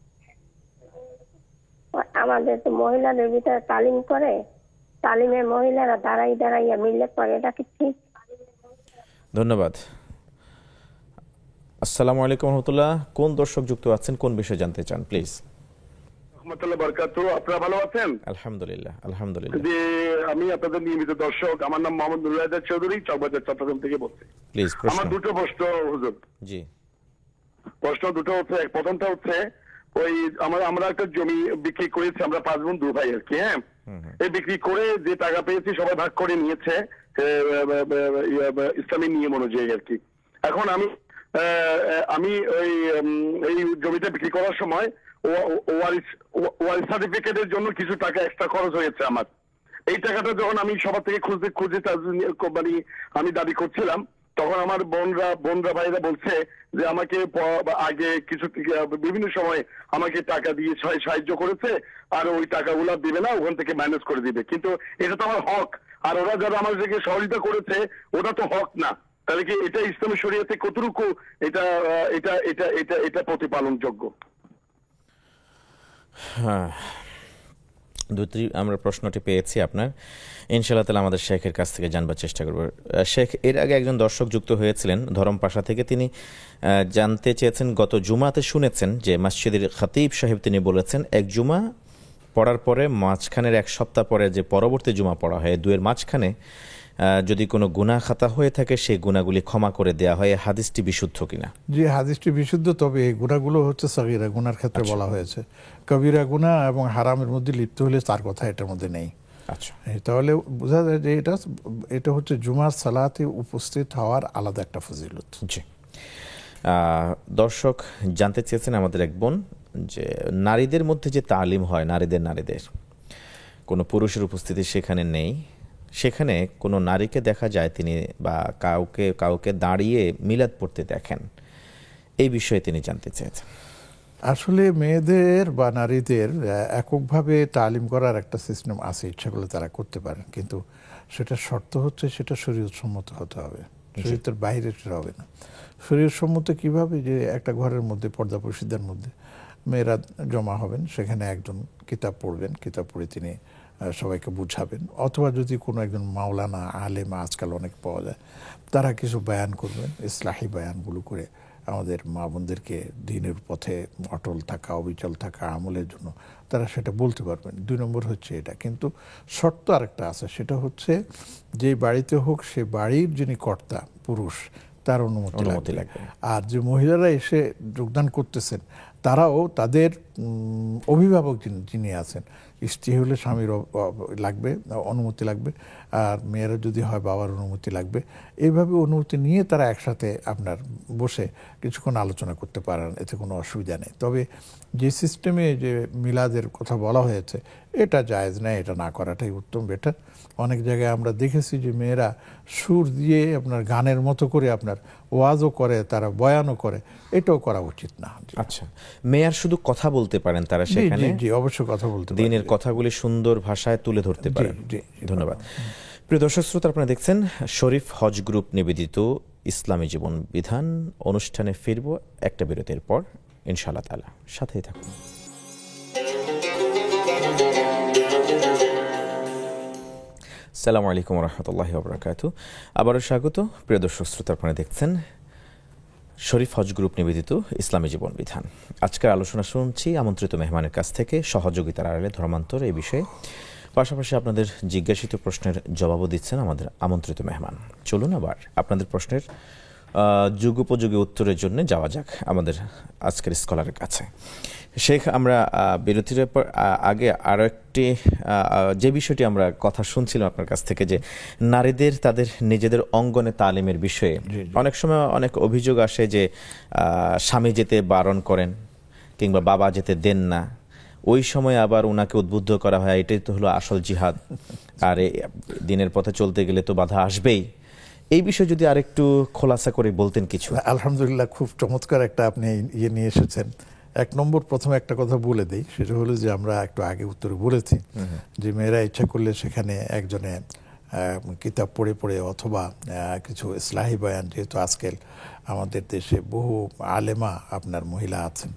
আমাদের তো মহিলাদের ভিতরে তালিম করে, তালিমে মহিলারা দাঁড়াইয়া মিলে করে, এটা কি ঠিক? ধন্যবাদ। আসসালামু আলাইকুম রহমতুল্লাহ। কোন দর্শক যুক্ত আছেন, কোন বিষয়ে জানতে চান প্লিজ? আপনারা ভালো আছেন? আলহামদুলিল্লাহ আলহামদুলিল্লাহ। যে আমি আপনাদের নিয়মিত দর্শক, আমার নাম মোহাম্মদ নুরুল হায়দার চৌধুরী, চকবাজার চট্টগ্রাম থেকে বলছি। প্লিজ আমার দুটো প্রশ্ন হুজুর। জি। প্রশ্ন দুটো হচ্ছে, প্রথমটা হচ্ছে ওই আমরা একটা জমি বিক্রি করেছি, আমরা 5 বোন 2 ভাই আর কি। হ্যাঁ, এই বিক্রি করে যে টাকা পেয়েছি সবাই ভাগ করে নিয়েছে ইসলামী নিয়ম অনুযায়ী আর কি। এখন আমি ওই এই জমিটা বিক্রি করার সময় ওয়ারিস সার্টিফিকেটের জন্য কিছু টাকা এক্সট্রা খরচ হয়েছে আমার। এই টাকাটা যখন আমি সবার থেকে খুঁজে মানে আমি দাবি করছিলাম, তখন আমার বোনরা ভাইরা বলছে যে আমাকে আগে কিছু বিভিন্ন সময় আমাকে টাকা দিয়ে সাহায্য করেছে, আর ওই টাকাগুলো দিবে না, ওখান থেকে ম্যানেজ করে দিবে। কিন্তু এটা তো আমার হক, আর ওরা যারা আমাদেরকে সহযোগিতা করেছে ওটা তো হক না। তাহলে কি এটা ইসলামী শরীয়তে কতটুকু এটা এটা এটা এটা এটা প্রতিপালনযোগ্য? হ্যাঁ, আমরা প্রশ্নটি পেয়েছি আপনার। ইনশাআল্লাহ তাআলা আমাদের শেখের কাছ থেকে জানবার চেষ্টা করব। শেখ, এর আগে একজন দর্শক যুক্ত হয়েছিলেন ধরমপাশা থেকে, তিনি জানতে চেয়েছেন, গত জুমাতে শুনেছেন যে মসজিদের খতিব সাহেব তিনি বলেছেন এক জুমা পড়ার পরে মাঝখানের 1 সপ্তাহ পরে যে পরবর্তী জুমা পড়া হয়, দুয়ের মাঝখানে যদি কোনো গুনাহ খাতা হয়ে থাকে সেই গুনাহগুলি ক্ষমা করে দেওয়া হয়। হাদিসটি বিশুদ্ধ কিনা? জি, হাদিসটি বিশুদ্ধ, তবে এই গুনাহগুলো হচ্ছে সগীরা গুনার ক্ষেত্রে বলা হয়েছে। কবিরা গুনাহ এবং হারামের মধ্যে লিপ্ত হলে তার কথা এটার মধ্যে নেই। আচ্ছা, তাহলে বোঝা যায় যে এটা হচ্ছে জুমার সালাতে উপস্থিত হওয়ার আলাদা একটা ফজিলত। জি। দর্শক জানতে চেয়েছেন আমাদের এক বোন যে নারীদের মধ্যে যে তালিম হয়, নারীদের কোনো পুরুষের উপস্থিতি সেখানে নেই, সেখানে কোনো নারীকে দেখা যায় তিনি বা কাউকে দাঁড়িয়ে মিলাদ পড়তে দেখেন, এই বিষয়ে তিনি জানতে চেয়েছেন। আসলে মেয়েদের বা নারীদের এককভাবে তালিম করার একটা সিস্টেম আছে, ইচ্ছা করলে তারা করতে পারেন, কিন্তু সেটা শর্ত হচ্ছে সেটা শরীয়তসম্মত হতে হবে, শরীয়তের বাইরে সেটা হবে না। শরীয়তসম্মত কিভাবে? যে একটা ঘরের মধ্যে পর্দা পর্ষিদের মধ্যে মেয়েরা জমা হবেন, সেখানে একজন কিতাব পড়বেন, কিতাব পড়ে তিনি সবাইকে বুঝাবেন, অথবা যদি কোনো একজন মাওলানা আলেমা আজকাল অনেক পাওয়া যায়, তারা কিছু বয়ান করবেন, ইসলাহি বয়ানগুলো করে আমাদের মা বোনদেরকে দ্বীনের পথে অটল থাকা, অবিচল থাকা আমলের জন্য তারা সেটা বলতে পারবেন। 2 নম্বর হচ্ছে এটা। কিন্তু শর্ত আরেকটা আছে, সেটা হচ্ছে যে বাড়িতে হোক সে বাড়ির যিনি কর্তা পুরুষ তার অনুমতি লাগবে। আর যে মহিলারা এসে যোগদান করতেছেন তারাও তাদের অভিভাবক যিনি আছেন, স্ত্রী হলে স্বামীর লাগবে, অনুমতি লাগবে, আর মেয়েরা যদি হয় বাবার অনুমতি লাগবে। এইভাবে অনুমতি নিয়ে তারা একসাথে আপনার বসে কিছুক্ষণ আলোচনা করতে পারেন, এতে কোনো অসুবিধা নেই। তবে যে সিস্টেমে যে মিলাদের কথা বলা হয়েছে এটা জায়েজ নয়, এটা না করাটাই উত্তম, বেটার। অনেক জায়গায় আমরা দেখেছি যে মেয়েরা সুর দিয়ে আপনার গানের মতো করে আপনার ওয়াজও করে, তারা বয়ানও করে, এটাও করা উচিত না। আচ্ছা, মেয়ার শুধু কথা বলতে পারেন তারা সেখানে? জি, অবশ্যই কথা বলতে পারেন, দিনের কথাগুলি সুন্দর ভাষায় তুলে ধরতে পারেন। ধন্যবাদ। প্রিয় দর্শক শ্রোতা, আপনারা দেখছেন শরীফ হজ গ্রুপ নিবেদিত ইসলামী জীবন বিধান অনুষ্ঠানে ফিরব একটা বিরতির পর ইনশাআল্লাহ তাআলা, সাথেই থাকুন। আসসালামু আলাইকুম ওয়া রাহমাতুল্লাহি ওয়া বারাকাতুহু। আবারও স্বাগত প্রিয় দর্শক শ্রোতা, আপনারা দেখছেন শরীফ হজ গ্রুপ নিবেদিত ইসলামী জীবন বিধান। আজকের আলোচনা শুনছি আমন্ত্রিত মেহমানের কাছ থেকে, সহযোগিতার আড়ালে ধর্মান্তর এই বিষয়ে। পাশাপাশি আপনাদের জিজ্ঞাসিত প্রশ্নের জবাবও দিচ্ছেন আমাদের আমন্ত্রিত মেহমান। চলুন আবার আপনাদের প্রশ্নের যুগোপযোগী উত্তরের জন্য যাওয়া যাক আমাদের আজকের স্কলারের কাছে। শেখ, আমরা বিরতির আগে আরও একটি যে বিষয়টি আমরা কথা শুনছিলাম আপনার কাছ থেকে, যে নারীদের তাদের নিজেদের অঙ্গনে তালিমের বিষয়ে অনেক সময় অনেক অভিযোগ আসে যে স্বামী যেতে বারণ করেন কিংবা বাবা যেতে দেন না, ওই সময় আবার ওনাকে উদ্বুদ্ধ করা হয় এটাই তো হলো আসল জিহাদ, আর দিনের পথে চলতে গেলে তো বাধা আসবেই। এই বিষয়ে যদি আরেকটু খোলাসা করে বলতেন কিছু। আলহামদুলিল্লাহ, খুব চমৎকার একটা আপনি নিয়ে এসেছেন। এক নম্বর প্রথমে একটা কথা বলে দিই, সেটা হলো যে আমরা একটু আগে উত্তরে বলেছি যে মেয়েরা ইচ্ছা করলে সেখানে একজনে কিতাব পড়ে পড়ে অথবা কিছু ইসলাহি বয়ান, যেহেতু আজকাল আমাদের দেশে বহু আলেমা আপনার মহিলা আছেন,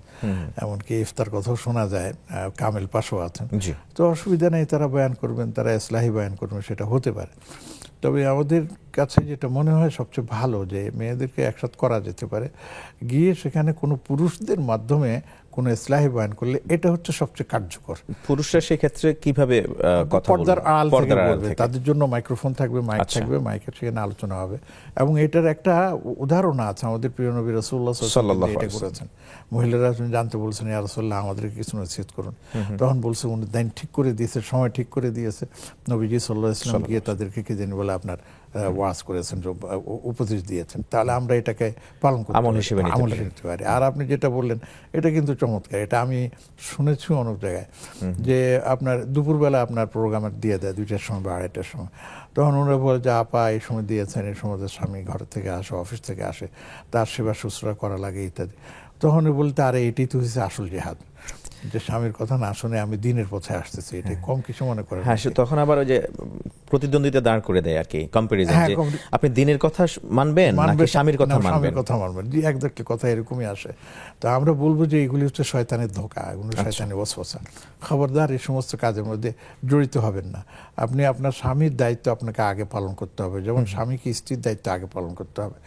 এমনকি ইফতার কথাও শোনা যায়, কামেল পাশও আছেন, তো অসুবিধা নেই, তারা বয়ান করবেন, তারা ইসলাহি বয়ান করবেন, সেটা হতে পারে। তবে আমাদের কাছে যেটা মনে হয় সবচেয়ে ভালো, যে মেয়েদেরকে একসাথে করা যেতে পারে, গিয়ে সেখানে কোনো পুরুষদের মাধ্যমে কোনো ইসলাহি বয়ান করলে এটা হচ্ছে সবচেয়ে কার্যকর। পুরুষরা সেক্ষেত্রে কিভাবে পর্দার আড়াল থেকে বলবে, তাদের জন্য মাইক্রোফোন থাকবে, মাইক থাকবে, মাইকের সেখানে আলোচনা হবে। এবং এটার একটা উদাহরণ আছে, আমাদের প্রিয় নবী রাসূলুল্লাহ সাল্লাল্লাহু আলাইহি ওয়াসাল্লাম এটা করেছেন। মহিলারা জানতে বলছেন, ইয়া রাসূলুল্লাহ আমাদেরকে কিছু নসিহত করুন। তখন বলছে উনি দিন ঠিক করে দিয়েছে, সময় ঠিক করে দিয়েছে, নবীজি সাল্লাল্লাহু আলাইহি ওয়াসাল্লাম গিয়ে তাদেরকে কি জানি বলে আপনার ওয়াজ করেছেন, উপদেশ দিয়েছেন। তাহলে আমরা এটাকে পালন করতে আমল হিসেবে নিতে পারি। আর আপনি যেটা বললেন এটা কিন্তু চমৎকার, এটা আমি শুনেছি অনেক জায়গায়, যে আপনার দুপুরবেলা আপনার প্রোগ্রামে দিয়ে দেয় 2টার সময় বা 2:30টার সময়, তখন ওনারা বলে যে আপা এই সময় দিয়েছেন, এই সময় স্বামী ঘর থেকে আসে, অফিস থেকে আসে, তার সেবা শুশ্রূষা করা লাগে ইত্যাদি। তখন বলতে আরে এটাই তো হচ্ছে আসল জিহাদ, যে স্বামীর কথা না শুনে আমি দিনের পথে আসতেছি, এটা কম কিছু মনে করে। হ্যাঁ, তখন আবার ওই যে প্রতিদ্বন্দ্বিতা দাঁড় করে দেয় আর কি, কম্পারিজন, যে আপনি দিনের কথা মানবেন নাকি স্বামীর কথা মানবেন। জি, একদম কথা এরকমই আসে। তো আমরা বলবো যে এগুলি হচ্ছে শয়তানের ধোঁকা, এগুলো শয়তানের ওয়াসওয়াসা। খবরদার এই সমস্ত কাজের মধ্যে জড়িত হবেন না। আপনি আপনার স্বামীর দায়িত্ব আপনাকে আগে পালন করতে হবে, যেমন স্বামীকে স্ত্রীর দায়িত্ব আগে পালন করতে হবে,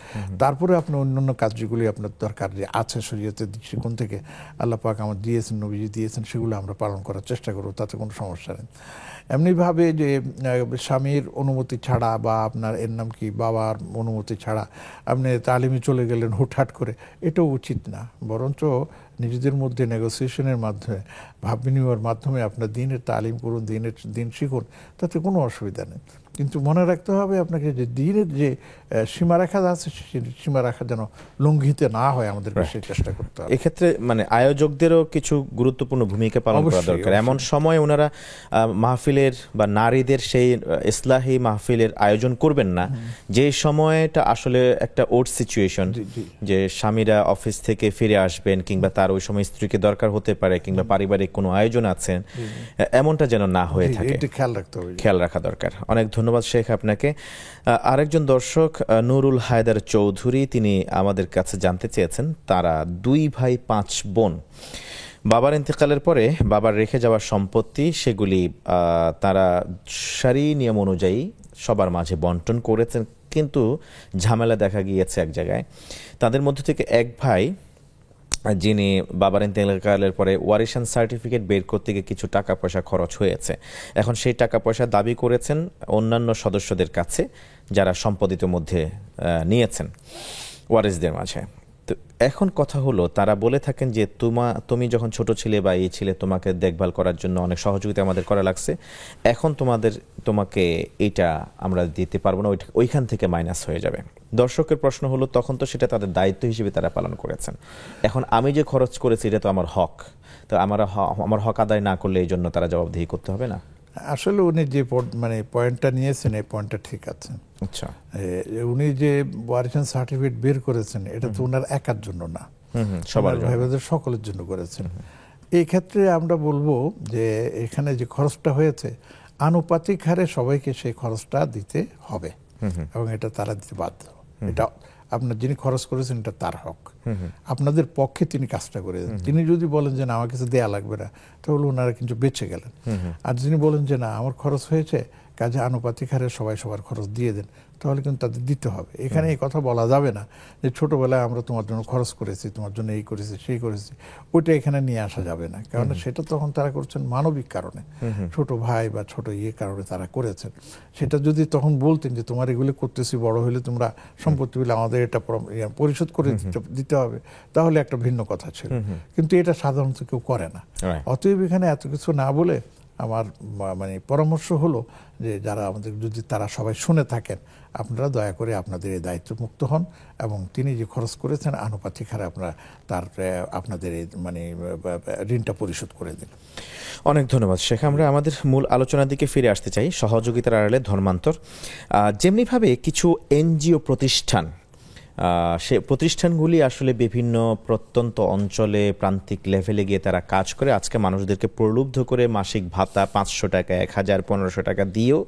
তারপরে আপনি অন্যান্য কাজগুলি আপনার দরকার যে আছে শরীয়তের দৃষ্টিকোণ থেকে আল্লাহ পাক আমার দিয়েছেন, নবীজি দিয়েছেন, সেগুলো আমরা পালন করার চেষ্টা করব, তাতে কোনো সমস্যা নেই। এমনিভাবে যে স্বামীর অনুমতি ছাড়া বা আপনার এর নাম কি বাবার অনুমতি ছাড়া আপনি তালিমে চলে গেলেন হুটহাট করে, এটাও উচিত না। বরঞ্চ নিজেদের মধ্যে নেগোসিয়েশনের মাধ্যমে, ভাব বিনিময়ের মাধ্যমে আপনার দিনের তালিম করুন, দিন শিখুন, তাতে কোনো অসুবিধা নেই। কিন্তু মনে রাখতে হবে আপনাকে যে দিনের যে সীমারেখা আছে, সেই সীমারেখা যেন লঙ্ঘিত না হয়, আমাদেরকে সেই চেষ্টা করতে হবে। এক্ষেত্রে মানে আয়োজকদেরও কিছু গুরুত্বপূর্ণ ভূমিকা পালন করা অবশ্যই, দরকার। অবশ্যই। এমন সময় ওনারা মাহফিলের বা নারীদের সেই ইসলাহি মাহফিলের আয়োজন করবেন না যে সময়টা আসলে একটা ওট সিচুয়েশন, জি, জি। যে স্বামীরা অফিস থেকে ফিরে আসবেন কিংবা তার ওই সময় স্ত্রীকে দরকার হতে পারে কিংবা পারিবারিক কোনো আয়োজন আছেন, এমনটা যেন না হয়ে জি, থাকে, এটা খেয়াল রাখতে হবে। খেয়াল রাখা দরকার। অনেক ধন্যবাদ শেখ আপনাকে। আরেকজন দর্শক নুরুল হায়দার চৌধুরী, তিনি আমাদের কাছে জানতে চেয়েছেন তারা 2 ভাই 5 বোন, বাবার ইন্তেকালের পরে বাবার রেখে যাওয়া সম্পত্তি সেগুলি তারা শরঈ নিয়ম অনুযায়ী সবার মাঝে বন্টন করেছেন, কিন্তু ঝামেলা দেখা গিয়েছে এক জায়গায়। তাদের মধ্যে থেকে এক ভাই, যিনি বাবার ইন্তেকালের পরে ওয়ারিশান সার্টিফিকেট বের করতে গিয়ে কিছু টাকা পয়সা খরচ হয়েছে, এখন সেই টাকা পয়সা দাবি করেছেন অন্যান্য সদস্যদের কাছে যারা সম্পদের মধ্যে নিয়েছেন ওয়ারিশদের মাঝে। তো এখন কথা হলো, তারা বলে থাকেন যে তুমি যখন ছোট ছিলে বা এই ছিলে, তোমাকে দেখভাল করার জন্য অনেক সহযোগিতা আমাদের করা লাগছে, এখন তোমাকে এটা আমরা দিতে পারবো না, ওইখান থেকে মাইনাস হয়ে যাবে। দর্শকের প্রশ্ন হলো, তখন তো সেটা তাদের দায়িত্ব হিসেবে তারা পালন করেছেন, এখন আমি যে খরচ করেছি এটা তো আমার হক, তো আমার হক আদায় না করলে এই জন্য তারা জবাবদিহি করতে হবে না? আসলে উনি যে মানে পয়েন্টটা নিয়েছেন, এই পয়েন্টটা ঠিক আছে। আচ্ছা, উনি যে ওয়ারিশান সার্টিফিকেট বের করেছেন, এটা তো ওনার একার জন্য না, সবার ভাই বোনদের সকলের জন্য করেছেন। এই ক্ষেত্রে আমরা বলবো যে এখানে যে খরচটা হয়েছে, আনুপাতিক হারে সবাইকে সেই খরচটা দিতে হবে এবং এটা তারা দিতে বাধ্য। এটা আপনার যিনি খরচ করেছেন, এটা তার হক। আপনাদের পক্ষে তিনি কাজটা করে দেন। তিনি যদি বলেন যে না, আমার কিছু দেয়া লাগবে না, তাহলে ওনারা কিন্তু বেঁচে গেলেন। আর যিনি বলেন যে না, আমার খরচ হয়েছে, কাজে আনুপাতিক হারে সবাই সবার খরচ দিয়ে দেন, তাহলে কিন্তু তাদের দিতে হবে। এখানে এই কথা বলা যাবে না যে ছোটবেলায় আমরা তোমার জন্য খরচ করেছি, তোমার জন্য এই করেছি সেই করেছি, ওইটা এখানে নিয়ে আসা যাবে না। কারণ সেটা তখন তারা করছেন মানবিক কারণে, ছোট ভাই বা ছোট কারণে তারা করেছেন। সেটা যদি তখন বলতেন যে তোমার এগুলো করতেছি, বড় হলে তোমরা সম্পত্তি হলে আমাদের এটা পরিশোধ করে দিতে হবে, তাহলে একটা ভিন্ন কথা ছিল। কিন্তু এটা সাধারণত কেউ করে না। অতএব এখানে এত কিছু না বলে আমার মানে পরামর্শ হলো যে যারা আমাদের, যদি তারা সবাই শুনে থাকেন, আপনারা দয়া করে আপনাদের এই দায়িত্ব মুক্ত হন এবং তিনি যে খরচ করেছেন আনুপাতিক হারে আপনারা আপনাদের এই মানে ঋণটা পরিশোধ করে দিন। অনেক ধন্যবাদ শেখ। আমরা আমাদের মূল আলোচনার দিকে ফিরে আসতে চাই, সহযোগিতার আড়ালে ধর্মান্তর। যেমনিভাবে কিছু এনজিও প্রতিষ্ঠান, সে প্রতিষ্ঠানগুলি আসলে বিভিন্ন প্রত্যন্ত অঞ্চলে প্রান্তিক লেভেলে গিয়ে তারা কাজ করে, আজকে মানুষদেরকে প্রলুব্ধ করে মাসিক ভাতা 500 টাকা, 1000, 1500 টাকা দিয়েও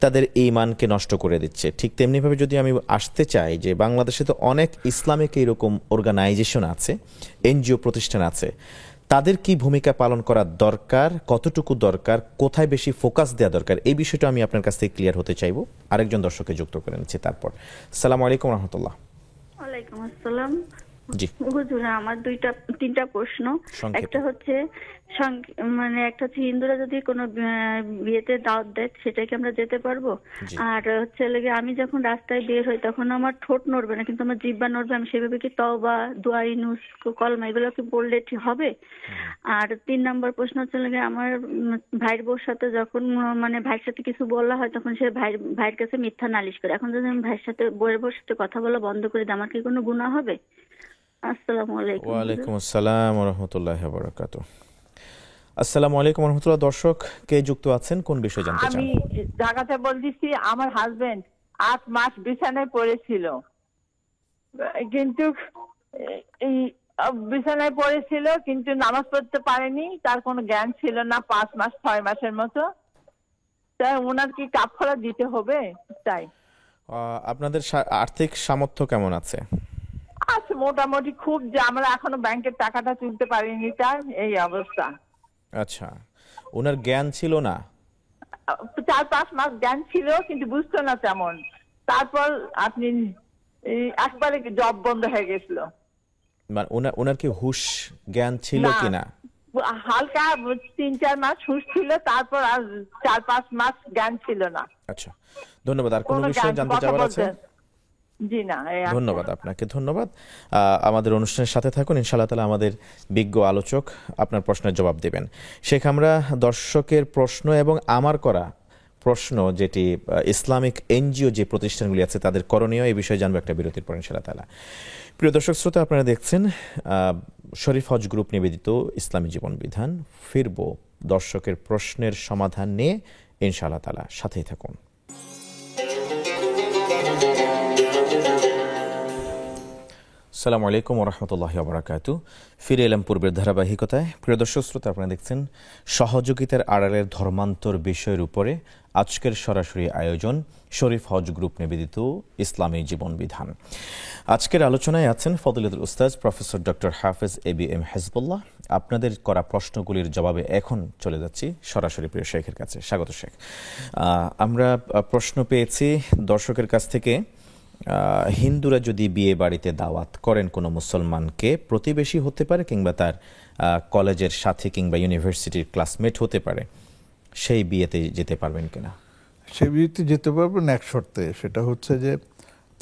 তাদের ঈমানকে নষ্ট করে দিচ্ছে। ঠিক তেমনিভাবে যদি আমি আসতে চাই যে বাংলাদেশে তো অনেক ইসলামিক এরকম অর্গানাইজেশন আছে, এনজিও প্রতিষ্ঠান আছে, তাদের কি ভূমিকা পালন করা দরকার, কতটুকু দরকার, কোথায় বেশি ফোকাস দেওয়া দরকার, এই বিষয়টা আমি আপনার কাছ থেকে ক্লিয়ার হতে চাইবো। আরেকজন দর্শককে যুক্ত করে নিচ্ছি তারপর। আসসালামু আলাইকুম রহমতুল্লাহ। ওয়ালাইকুম আসসালাম। জি হুজুর, আমার 3টা প্রশ্ন। একটা হচ্ছে হিন্দুরা যদি কোনো বিয়েতে দাওয়াত দেয়, সেটাকে আমরা যেতে পারবো? আর হচ্ছে আমি যখন রাস্তায় বের হই, তখন আমার ঠোঁট নড়বে না, কিন্তু আমার জিহ্বা নড়বে। আমি সেভাবে কি তওবা, দোয়া, ইনুস, কলমা এগুলো কি বললে ঠিক হবে? আর 3 নম্বর প্রশ্ন হচ্ছে আমার ভাইয়ের বউর সাথে যখন ভাইয়ের সাথে কিছু বলা হয়, তখন সে ভাইয়ের কাছে মিথ্যা নালিশ করে। এখন যদি আমি বউয়ের বউর সাথে কথা বলা বন্ধ করে দিই, আমার কি কোনো গুনাহ হবে? আসসালামু আলাইকুম। ওয়ালাইকুম আসসালাম ওয়া রাহমাতুল্লাহি ওয়া বারাকাতুহু। আসসালামু আলাইকুম ওয়া রাহমাতুল্লাহ। দর্শক কে যুক্ত আছেন, কোন বিষয় জানতে চান? আমি ঢাকাতে বলতেছি, আমার হাজবেন্ড 8 মাস বিছানায় পড়েছিল, কিন্তু বিছানায় পড়েছিল কিন্তু নামাজ পড়তে পারেনি, তার কোনো জ্ঞান ছিল না 5 মাস 6 মাসের মতো। তাই ওনার কি কাফারা দিতে হবে? তাই আপনাদের আর্থিক সামর্থ্য কেমন আছে? আচ্ছা, মোটামুটি, খুব যে আমরা এখনো ব্যাংকের টাকাটা তুলতে পারিনি, তার এই অবস্থা। আচ্ছা, ওনার জ্ঞান ছিল না? 4-5 মাস জ্ঞান ছিল, কিন্তু বুঝতো না তেমন। তারপর আপনি একবারে জব বন্ধ হয়ে গেছিল। মানে ওনার কি হুশ জ্ঞান ছিল কিনা? হালকা 3-4 মাস হুশ ছিল, তারপর আর 4-5 মাস জ্ঞান ছিল না। আচ্ছা, ধন্যবাদ। আর কোন বিষয় জানতে চাওয়ার আছে? জি না ধন্যবাদ আপনাকে, ধন্যবাদ। আমাদের অনুষ্ঠানের সাথে থাকুন, ইনশাআল্লাহ তাআলা আমাদের বিজ্ঞ আলোচক আপনার প্রশ্নের জবাব দেবেন। শেখ, আমরা দর্শকের প্রশ্ন এবং আমার করা প্রশ্ন, যেটি ইসলামিক এনজিও যে প্রতিষ্ঠানগুলি আছে তাদের করণীয়, এই বিষয়ে জানবো একটা বিরতির পর ইনশাআল্লাহ তাআলা। প্রিয় দর্শক শ্রোতা, আপনারা দেখছেন শরীফ হজ গ্রুপ নিবেদিত ইসলামী জীবন বিধান। ফিরব দর্শকের প্রশ্নের সমাধান নিয়ে ইনশাআল্লাহ তাআলা, সাথেই থাকুন। আসসালামু আলাইকুম ওয়া রাহমাতুল্লাহি ওয়া বারাকাতুহু। ফিরে এলাম পূর্বের ধারাবাহিকতায়। প্রিয় দর্শক শ্রোতা, আপনারা দেখছেন সহযোগিতার আড়ালের ধর্মান্তর বিষয়ের উপরে আজকের সরাসরি আয়োজন শরীফ হজ গ্রুপ নিবেদিত ইসলামী জীবন বিধান। আজকের আলোচনায় আছেন ফজিলতুল উস্তাজ প্রফেসর ডক্টর হাফেজ ABM হেজবুল্লাহ। আপনাদের করা প্রশ্নগুলির জবাবে এখন চলে যাচ্ছি সরাসরি প্রিয় শেখের কাছে। স্বাগত শেখ। আমরা প্রশ্ন পেয়েছি দর্শকের কাছ থেকে, হিন্দুরা যদি বিয়ে বাড়িতে দাওয়াত করেন কোনো মুসলমানকে, প্রতিবেশী হতে পারে কিংবা তার কলেজের সাথী কিংবা ইউনিভার্সিটির ক্লাসমেট হতে পারে, সেই বিয়েতে যেতে পারবেন কিনা? সেই বিয়েতে যেতে পারবেন এক শর্তে, সেটা হচ্ছে যে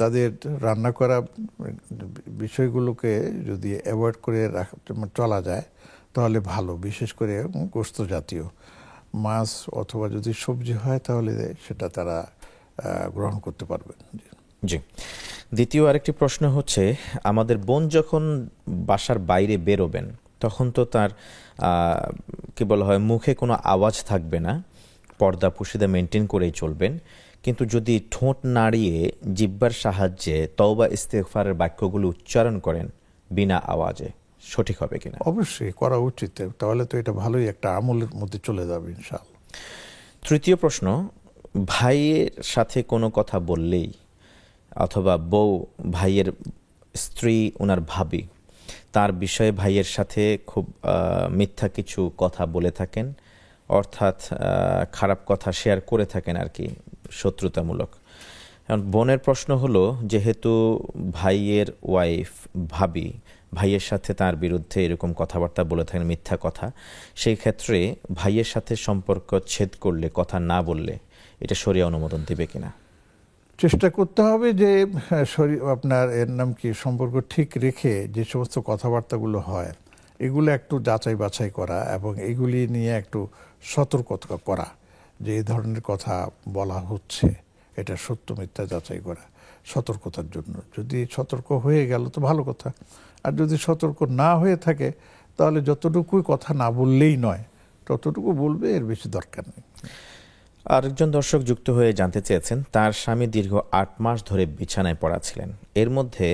তাদের রান্না করা বিষয়গুলোকে যদি অ্যাভয়েড করে চলা যায় তাহলে ভালো, বিশেষ করে গোস্ত জাতীয় মাছ অথবা যদি সবজি হয় তাহলে সেটা তারা গ্রহণ করতে পারবেন। জি। দ্বিতীয় আরেকটি প্রশ্ন হচ্ছে, আমাদের বোন যখন বাসার বাইরে বেরোবেন তখন তো তার কি বলা হয়, মুখে কোনো আওয়াজ থাকবে না, পর্দা পুশিদা মেনটেন করেই চলবেন, কিন্তু যদি ঠোঁট নাড়িয়ে জিহ্বার সাহায্যে তওবা ইস্তেগফারের বাক্যগুলো উচ্চারণ করেন বিনা আওয়াজে, সঠিক হবে কিনা? অবশ্যই করা উচিত, তাহলে তো এটা ভালোই একটা আমলের মধ্যে চলে যাবে ইনশাআল্লাহ। তৃতীয় প্রশ্ন, ভাইয়ের সাথে কোনো কথা বললেই অথবা বউ, ভাইয়ের স্ত্রী, ওনার ভাবি, তার বিষয়ে ভাইয়ের সাথে খুব মিথ্যা কিছু কথা বলে থাকেন, অর্থাৎ খারাপ কথা শেয়ার করে থাকেন আর কি, শত্রুতামূলক। এখন বোনের প্রশ্ন হলো, যেহেতু ভাইয়ের ওয়াইফ, ভাবি ভাইয়ের সাথে তার বিরুদ্ধে এরকম কথাবার্তা বলে থাকেন, মিথ্যা কথা, সেই ক্ষেত্রে ভাইয়ের সাথে সম্পর্ক ছেদ করলে, কথা না বললে, এটা শরিয়া অনুমোদন দেবে কিনা? চেষ্টা করতে হবে যে আপনার এর নাম কি, সম্পর্ক ঠিক রেখে যে সমস্ত কথাবার্তাগুলো হয় এগুলো একটু যাচাই বাছাই করা এবং এগুলি নিয়ে একটু সতর্কতা করা, যে এই ধরনের কথা বলা হচ্ছে এটা সত্য মিথ্যা যাচাই করা সতর্কতার জন্য। যদি সতর্ক হয়ে গেল তো ভালো কথা, আর যদি সতর্ক না হয়ে থাকে তাহলে যতটুকুই কথা না বললেই নয় ততটুকু বলবে, এর বেশি দরকার নেই। আরেকজন দর্শক যুক্ত হয়ে জানতে চেয়েছেন, তার স্বামী দীর্ঘ 8 মাস ধরে বিছানায় পড়া ছিলেন, এর মধ্যে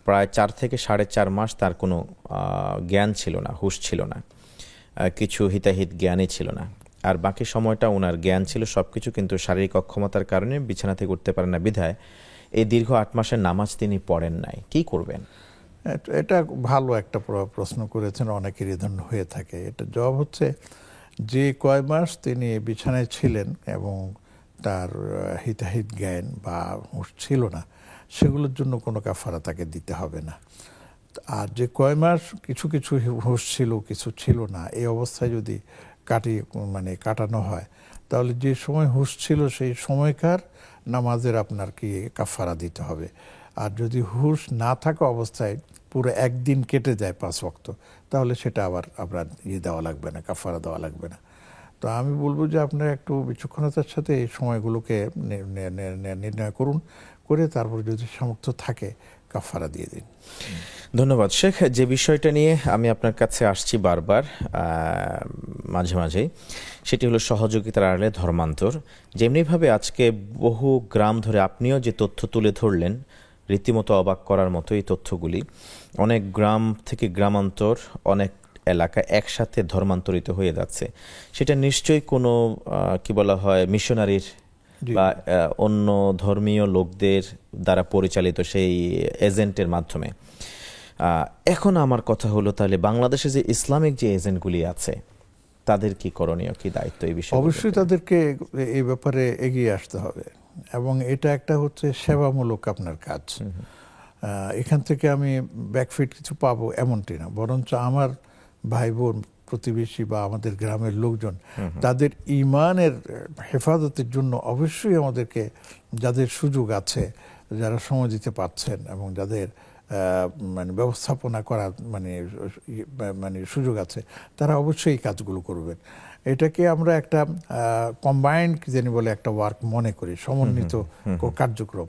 প্রায় 4 থেকে 4.5 মাস তার কোনো জ্ঞান ছিল না, হুঁশ ছিল না, কিছু হিতাহিত জ্ঞানই ছিল না, আর বাকি সময়টা ওনার জ্ঞান ছিল সবকিছু, কিন্তু শারীরিক অক্ষমতার কারণে বিছানা থেকে উঠতে পারেন না, বিধায় এই দীর্ঘ 8 মাসের নামাজ তিনি পড়েন নাই। কি করবেন? এটা ভালো একটা প্রশ্ন করেছেন, অনেকেরই ধরনের হয়ে থাকে। এটা জবাব হচ্ছে, যে কয় মাস তিনি বিছানায় ছিলেন এবং তার হিতাহিত জ্ঞান বা হুঁশ ছিল না, সেগুলোর জন্য কোনো কাফারা তাকে দিতে হবে না। আর যে কয় মাস কিছু কিছু হুঁশ ছিল, কিছু ছিল না, এই অবস্থায় যদি কাটানো হয়, তাহলে যে সময় হুঁশ ছিল সেই সময়কার নামাজের আপনার কি কাফারা দিতে হবে। আর যদি হুঁশ না থাকা অবস্থায় পুরো একদিন কেটে যায় 5 ওয়াক্ত, তাহলে সেটা আবার আপনার দেওয়া লাগবে না, কাফারা দেওয়া লাগবে না। তো আমি বলবো যে আপনারা একটু বিচক্ষণতার সাথে এই সময়গুলোকে নির্ণয় করুন, করে তারপর যদি সামর্থ্য থাকে কাফারা দিয়ে দিন। ধন্যবাদ শেখ। যে বিষয়টা নিয়ে আমি আপনার কাছে আসছি বারবার মাঝে মাঝেই, সেটি হলো সহযোগিতার আড়ালে ধর্মান্তর। যেমনিভাবে আজকে বহু গ্রাম ধরে আপনিও যে তথ্য তুলে ধরলেন, রীতিমতো অবাক করার মতো এই তথ্যগুলি, অনেক গ্রাম থেকে গ্রামান্তর, অনেক এলাকা একসাথে ধর্মান্তরিত হয়ে যাচ্ছে। সেটা নিশ্চয়ই কোনো কি বলা হয়, মিশনারির বা অন্য ধর্মীয় লোকদের দ্বারা পরিচালিত সেই এজেন্টের মাধ্যমে। এখন আমার কথা হলো, তাহলে বাংলাদেশে যে ইসলামিক যে এজেন্টগুলি আছে তাদের কি করণীয়, কি দায়িত্ব এই বিষয়ে? অবশ্যই তাদেরকে এই ব্যাপারে এগিয়ে আসতে হবে, এবং এটা একটা হচ্ছে সেবামূলক আপনার কাজ। এখান থেকে আমি ব্যাকফিট কিছু পাবো এমনটি না, বরঞ্চ আমার ভাই বোন, প্রতিবেশী বা আমাদের গ্রামের লোকজন, তাদের ঈমানের হেফাজতের জন্য অবশ্যই আমাদেরকে, যাদের সুযোগ আছে যারা সময় দিতে পারছেন এবং যাদের মানে ব্যবস্থাপনা করার মানে সুযোগ আছে, তারা অবশ্যই এই কাজগুলো করবেন। এটাকে আমরা একটা কম্বাইন্ড কি জানি বলে একটা ওয়ার্ক মনে করি, সমন্বিত কার্যক্রম।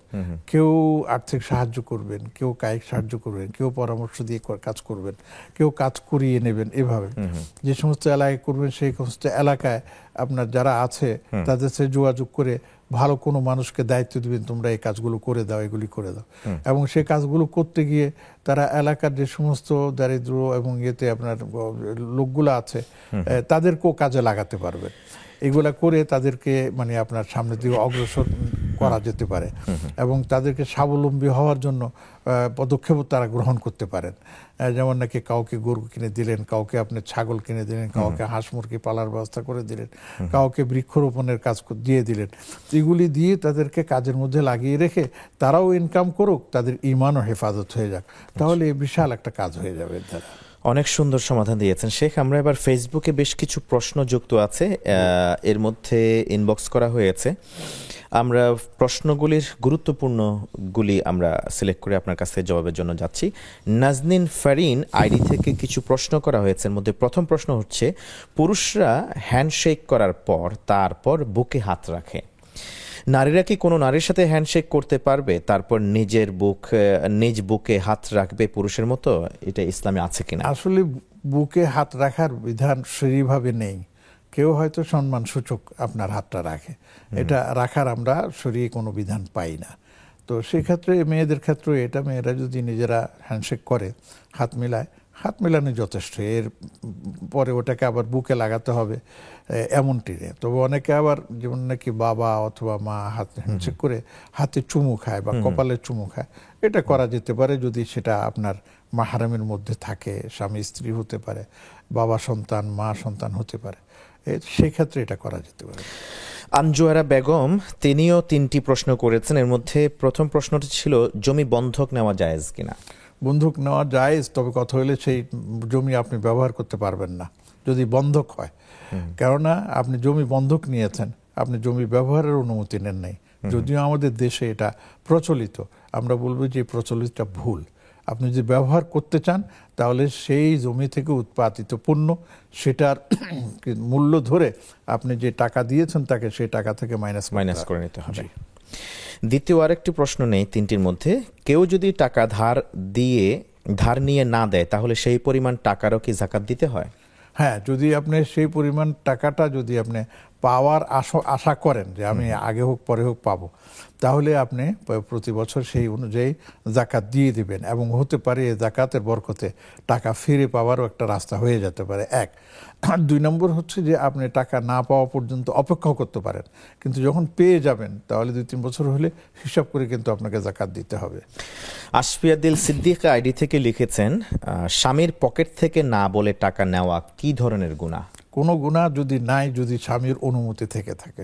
কেউ আর্থিক সাহায্য করবেন, কেউ কায়িক সাহায্য করবেন, কেউ পরামর্শ দিয়ে কাজ করবেন, কেউ কাজ করিয়ে নেবেন। এভাবে যে সমস্ত এলাকায় করবেন সেই সমস্ত এলাকায় আপনার যারা আছে তাদের সাথে যোগাযোগ করে ভালো কোনো মানুষকে দায়িত্ব দিবেন, তোমরা এই কাজগুলো করে দাও, এগুলি করে দাও। এবং সেই কাজগুলো করতে গিয়ে তারা এলাকার যে সমস্ত দারিদ্র এবং ইয়েতে আপনার লোকগুলো আছে তাদেরকেও কাজে লাগাতে পারবেন। এগুলা করে তাদেরকে মানে আপনার সামনে দিকে অগ্রসর করা যেতে পারে এবং তাদেরকে স্বাবলম্বী হওয়ার জন্য পদক্ষেপও তারা গ্রহণ করতে পারেন। যেমন নাকি কাউকে গরু কিনে দিলেন, কাউকে আপনি ছাগল কিনে দিলেন, কাউকে হাঁস মুরগি পালার ব্যবস্থা করে দিলেন, কাউকে বৃক্ষরোপণের কাজ দিয়ে দিলেন। এগুলি দিয়ে তাদেরকে কাজের মধ্যে লাগিয়ে রেখে তারাও ইনকাম করুক, তাদের ঈমানও হেফাজত হয়ে যাক, তাহলে বিশাল একটা কাজ হয়ে যাবে এর দ্বারা। অনেক সুন্দর সমাধান দিয়েছেন শেখ। আমরা এবার ফেসবুকে বেশ কিছু প্রশ্ন যুক্ত আছে, এর মধ্যে ইনবক্স করা হয়েছে। আমরা প্রশ্নগুলির গুরুত্বপূর্ণগুলি আমরা সিলেক্ট করে আপনার কাছে জবাবের জন্য যাচ্ছি। নাজনীন ফারিন আইডি থেকে কিছু প্রশ্ন করা হয়েছে। এর মধ্যে প্রথম প্রশ্ন হচ্ছে, পুরুষরা হ্যান্ডশেক করার পর তারপর বুকে হাত রাখে, নারীরা কি কোনো নারীর সাথে হ্যান্ডশেক করতে পারবে তারপর নিজ বুকে হাত রাখবে পুরুষের মতো? এটা ইসলামে আছে কিনা? আসলে বুকে হাত রাখার বিধান শরীরভাবে নেই। কেউ হয়তো সম্মান সূচক আপনার হাতটা রাখে, এটা রাখার আমরা শরীরে কোনো বিধান পাই না। তো সেক্ষেত্রে মেয়েদের ক্ষেত্রে এটা, মেয়েরা যদি নিজেরা হ্যান্ডশেক করে, হাত মিলায়, হাত মেলানো যথেষ্ট। এর পরে ওটাকে আবার বুকে লাগাতে হবে এমনটি নেই। তবে অনেকে আবার যেমন নাকি বাবা অথবা মা হাত হ্যান্ডশেক করে হাতে চুমু খায় বা কপালে চুমু খায়, এটা করা যেতে পারে যদি সেটা আপনার মাহরামের মধ্যে থাকে, স্বামী স্ত্রী হতে পারে, বাবা সন্তান মা সন্তান হতে পারে, সেক্ষেত্রে এটা করা যেতে পারে। আনজুয়ারা বেগম তিনিও 3টি প্রশ্ন করেছেন। এর মধ্যে প্রথম প্রশ্নটি ছিল, জমি বন্ধক নেওয়া জায়েজ কিনা? বন্ধক নেওয়া জায়েজ, তবে কথা হলে সেই জমি আপনি ব্যবহার করতে পারবেন না যদি বন্ধক হয়। কেননা আপনি জমি বন্ধক নিয়েছেন, আপনি জমি ব্যবহারের অনুমতি নেন নাই। যদিও আমাদের দেশে এটা প্রচলিত, আমরা বলবো যে প্রচলিতটা ভুল। আপনি যদি ব্যবহার করতে চান তাহলে সেই জমি থেকে উৎপাদিত পণ্য সেটার মূল্য ধরে আপনি যে টাকা দিয়েছেন তাকে সেই টাকা থেকে মাইনাস করে নিতে হবে। দ্বিতীয় আরেকটি প্রশ্ন নেই 3টির মধ্যে, কেউ যদি টাকা ধার নিয়ে না দেয় তাহলে সেই পরিমাণ টাকারও কি যাকাত দিতে হয়? হ্যাঁ, যদি আপনি সেই পরিমাণ টাকাটা যদি আপনি পাওয়ার আশা করেন যে আমি আগে হোক পরে হোক পাবো, তাহলে আপনি প্রতি বছর সেই অনুযায়ী যাকাত দিয়ে দিবেন এবং হতে পারে যাকাতের বরকতে টাকা ফিরে পাওয়ারও একটা রাস্তা হয়ে যেতে পারে। 1 আর 2 নম্বর হচ্ছে যে আপনি টাকা না পাওয়া পর্যন্ত অপেক্ষা করতে পারেন, কিন্তু যখন পেয়ে যাবেন তাহলে 2-3 বছর হলে হিসাব করে কিন্তু আপনাকে যাকাত দিতে হবে। আশফিয়াদিল সিদ্দিক আইডি থেকে লিখেছেন, স্বামীর পকেট থেকে না বলে টাকা নেওয়া কি ধরনের গুনাহ? কোনো গুনাহ যদি নাই, যদি স্বামীর অনুমতি থেকে থাকে।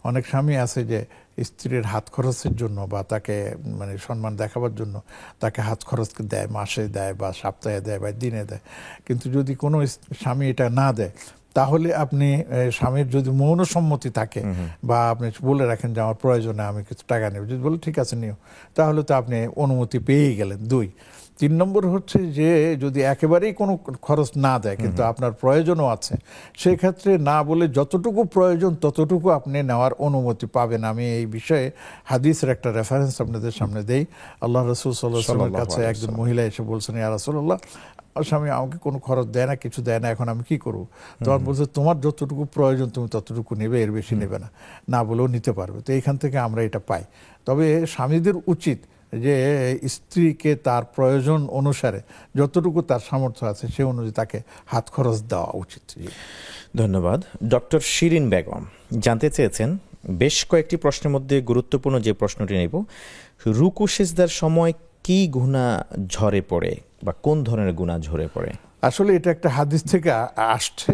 অনেক স্বামী আছে যে স্ত্রীর হাত খরচের জন্য বা তাকে মানে সম্মান দেখাবার জন্য তাকে হাত খরচ দেয়, মাসে দেয় বা সপ্তাহে দেয় বা দিনে দেয়। কিন্তু যদি কোনো স্বামী এটা না দেয় তাহলে আপনি স্বামীর যদি মৌন সম্মতি থাকে বা আপনি বলে রাখেন যে আমার প্রয়োজনে আমি কিছু টাকা নেব, যদি বলে ঠিক আছে নিও, তাহলে তো আপনি অনুমতি পেয়েই গেলেন। 2 3 নম্বর হচ্ছে যে যদি একেবারেই কোনো খরচ না দেয় কিন্তু আপনার প্রয়োজনও আছে, সেক্ষেত্রে না বলে যতটুকু প্রয়োজন ততটুকু আপনি নেওয়ার অনুমতি পাবেন। আমি এই বিষয়ে হাদিসের একটা রেফারেন্স আপনাদের সামনে দেই। আল্লাহ রাসূল সাল্লাল্লাহু আলাইহি ওয়াসাল্লামের কাছে একজন মহিলা এসে বলছেন, ইয়া রাসূলুল্লাহ, স্বামী আমাকে কোনো খরচ দেয় না, কিছু দেয় না, এখন আমি কি করবো? তখন বলছে, তোমার যতটুকু প্রয়োজন তুমি ততটুকু নেবে, এর বেশি নেবে না, না বলেও নিতে পারবে। তো এইখান থেকে আমরা এটা পাই। তবে স্বামীদের উচিত যে স্ত্রীকে তার প্রয়োজন অনুসারে যতটুকু তার সামর্থ্য আছে সে অনুযায়ী তাকে হাত খরচ দেওয়া উচিত। ধন্যবাদ। ডক্টর শিরিন বেগম জানতে চেয়েছেন, বেশ কয়েকটি প্রশ্নের মধ্যে গুরুত্বপূর্ণ যে প্রশ্নটি নেব, রুকু সিজদার সময় কি গুনাহ ঝরে পড়ে বা কোন ধরনের গুনাহ ঝরে পড়ে? আসলে এটা একটা হাদিস থেকে আসছে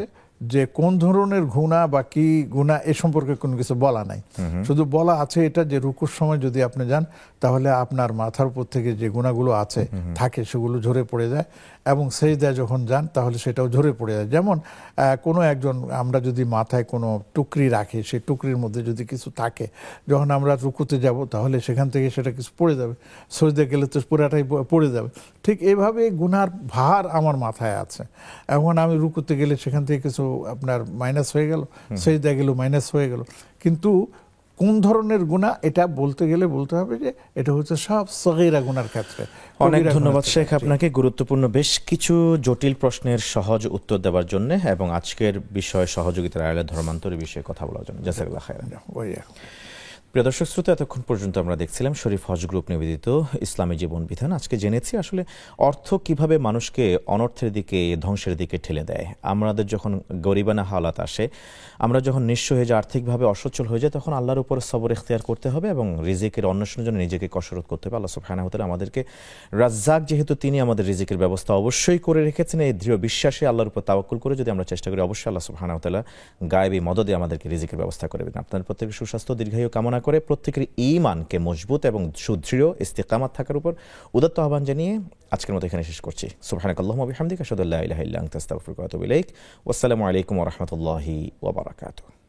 যে কোন ধরনের গুনাহ বা কি গুনাহ এ সম্পর্কে কোনো কিছু বলা নাই। শুধু বলা আছে এটা যে রুকুর সময় যদি আপনি যান তাহলে আপনার মাথার উপর থেকে যে গুনাহগুলো আছে থাকে সেগুলো ঝরে পড়ে যায়, এবং সেজদায় যখন যান তাহলে সেটাও ঝরে পড়ে যায়। যেমন কোনো একজন, আমরা যদি মাথায় কোনো টুকরি রাখি, সেই টুকরির মধ্যে যদি কিছু থাকে, যখন আমরা রুকুতে যাব তাহলে সেখান থেকে সেটা কিছু পড়ে যাবে, সজদে গেলে তো পুরাটাই পড়ে যাবে। ঠিক এইভাবে গুনার ভার আমার মাথায় আছে, এখন আমি রুকুতে গেলে সেখান থেকে কিছু আপনার মাইনাস হয়ে গেল, সেজদা গেল মাইনাস হয়ে গেল। কিন্তু কোন ধরনের গুনাহ এটা বলতে গেলে বলতে হবে যে এটা হচ্ছে সব সগীরা গুনার ক্ষেত্রে। অনেক ধন্যবাদ শেখ আপনাকে গুরুত্বপূর্ণ বেশ কিছু জটিল প্রশ্নের সহজ উত্তর দেওয়ার জন্য এবং আজকের বিষয়ে সহযোগিতার আড়ালে ধর্মান্তরের বিষয়ে কথা বলার জন্য। জাযাকাল্লাহ খায়রান। প্রিয় দর্শক শ্রোতা, এতক্ষণ পর্যন্ত আমরা দেখছিলাম শরীফ হজ গ্রুপ নিবেদিত ইসলামী জীবন বিধান। আজকে জেনেছি আসলে অর্থ কিভাবে মানুষকে অনর্থের দিকে, ধ্বংসের দিকে ঠেলে দেয়। আমাদের যখন গরিবানা হালাত আসে, আমরা যখন নিঃস্ব হয়ে যায়, আর্থিকভাবে অসচ্ছল হয়ে যায়, তখন আল্লাহর উপর সবর ইখতিয়ার করতে হবে এবং রিজিকের অন্বেষণের জন্য নিজেকে কসরত করতে হবে। আল্লাহ সুবহানাহু ওয়া তাআলা আমাদেরকে রাজ্জাক, যেহেতু তিনি আমাদের রিজিকের ব্যবস্থা অবশ্যই করে রেখেছেন, এই দৃঢ় বিশ্বাসে আল্লাহর উপর তাওয়াক্কুল করে যদি আমরা চেষ্টা করি, অবশ্যই আল্লাহ সুবহানাহু ওয়া তাআলা গায়েবী মদদে আমাদেরকে রিজিকের ব্যবস্থা করে দেবেন। আপনাদের প্রত্যেকের সুস্বাস্থ্য দীর্ঘায়ু কামনা করে প্রত্যেকের ঈমানকে মজবুত এবং সুদৃঢ় ইস্তিকামাত থাকার উপর উদাত্ত আহ্বান জানিয়ে আজকের মতো এখানে শেষ করছি। সুবহানাকাল্লাহুম্মা ওয়া বিহামদিকা আশহাদু আল্লা ইলাহা ইল্লা আনতা আস্তাগফিরুকা ওয়া আতুবু ইলাইক। ওয়াসসালামু আলাইকুম ওয়া রাহমাতুল্লাহি ওয়া বারাকাতুহু।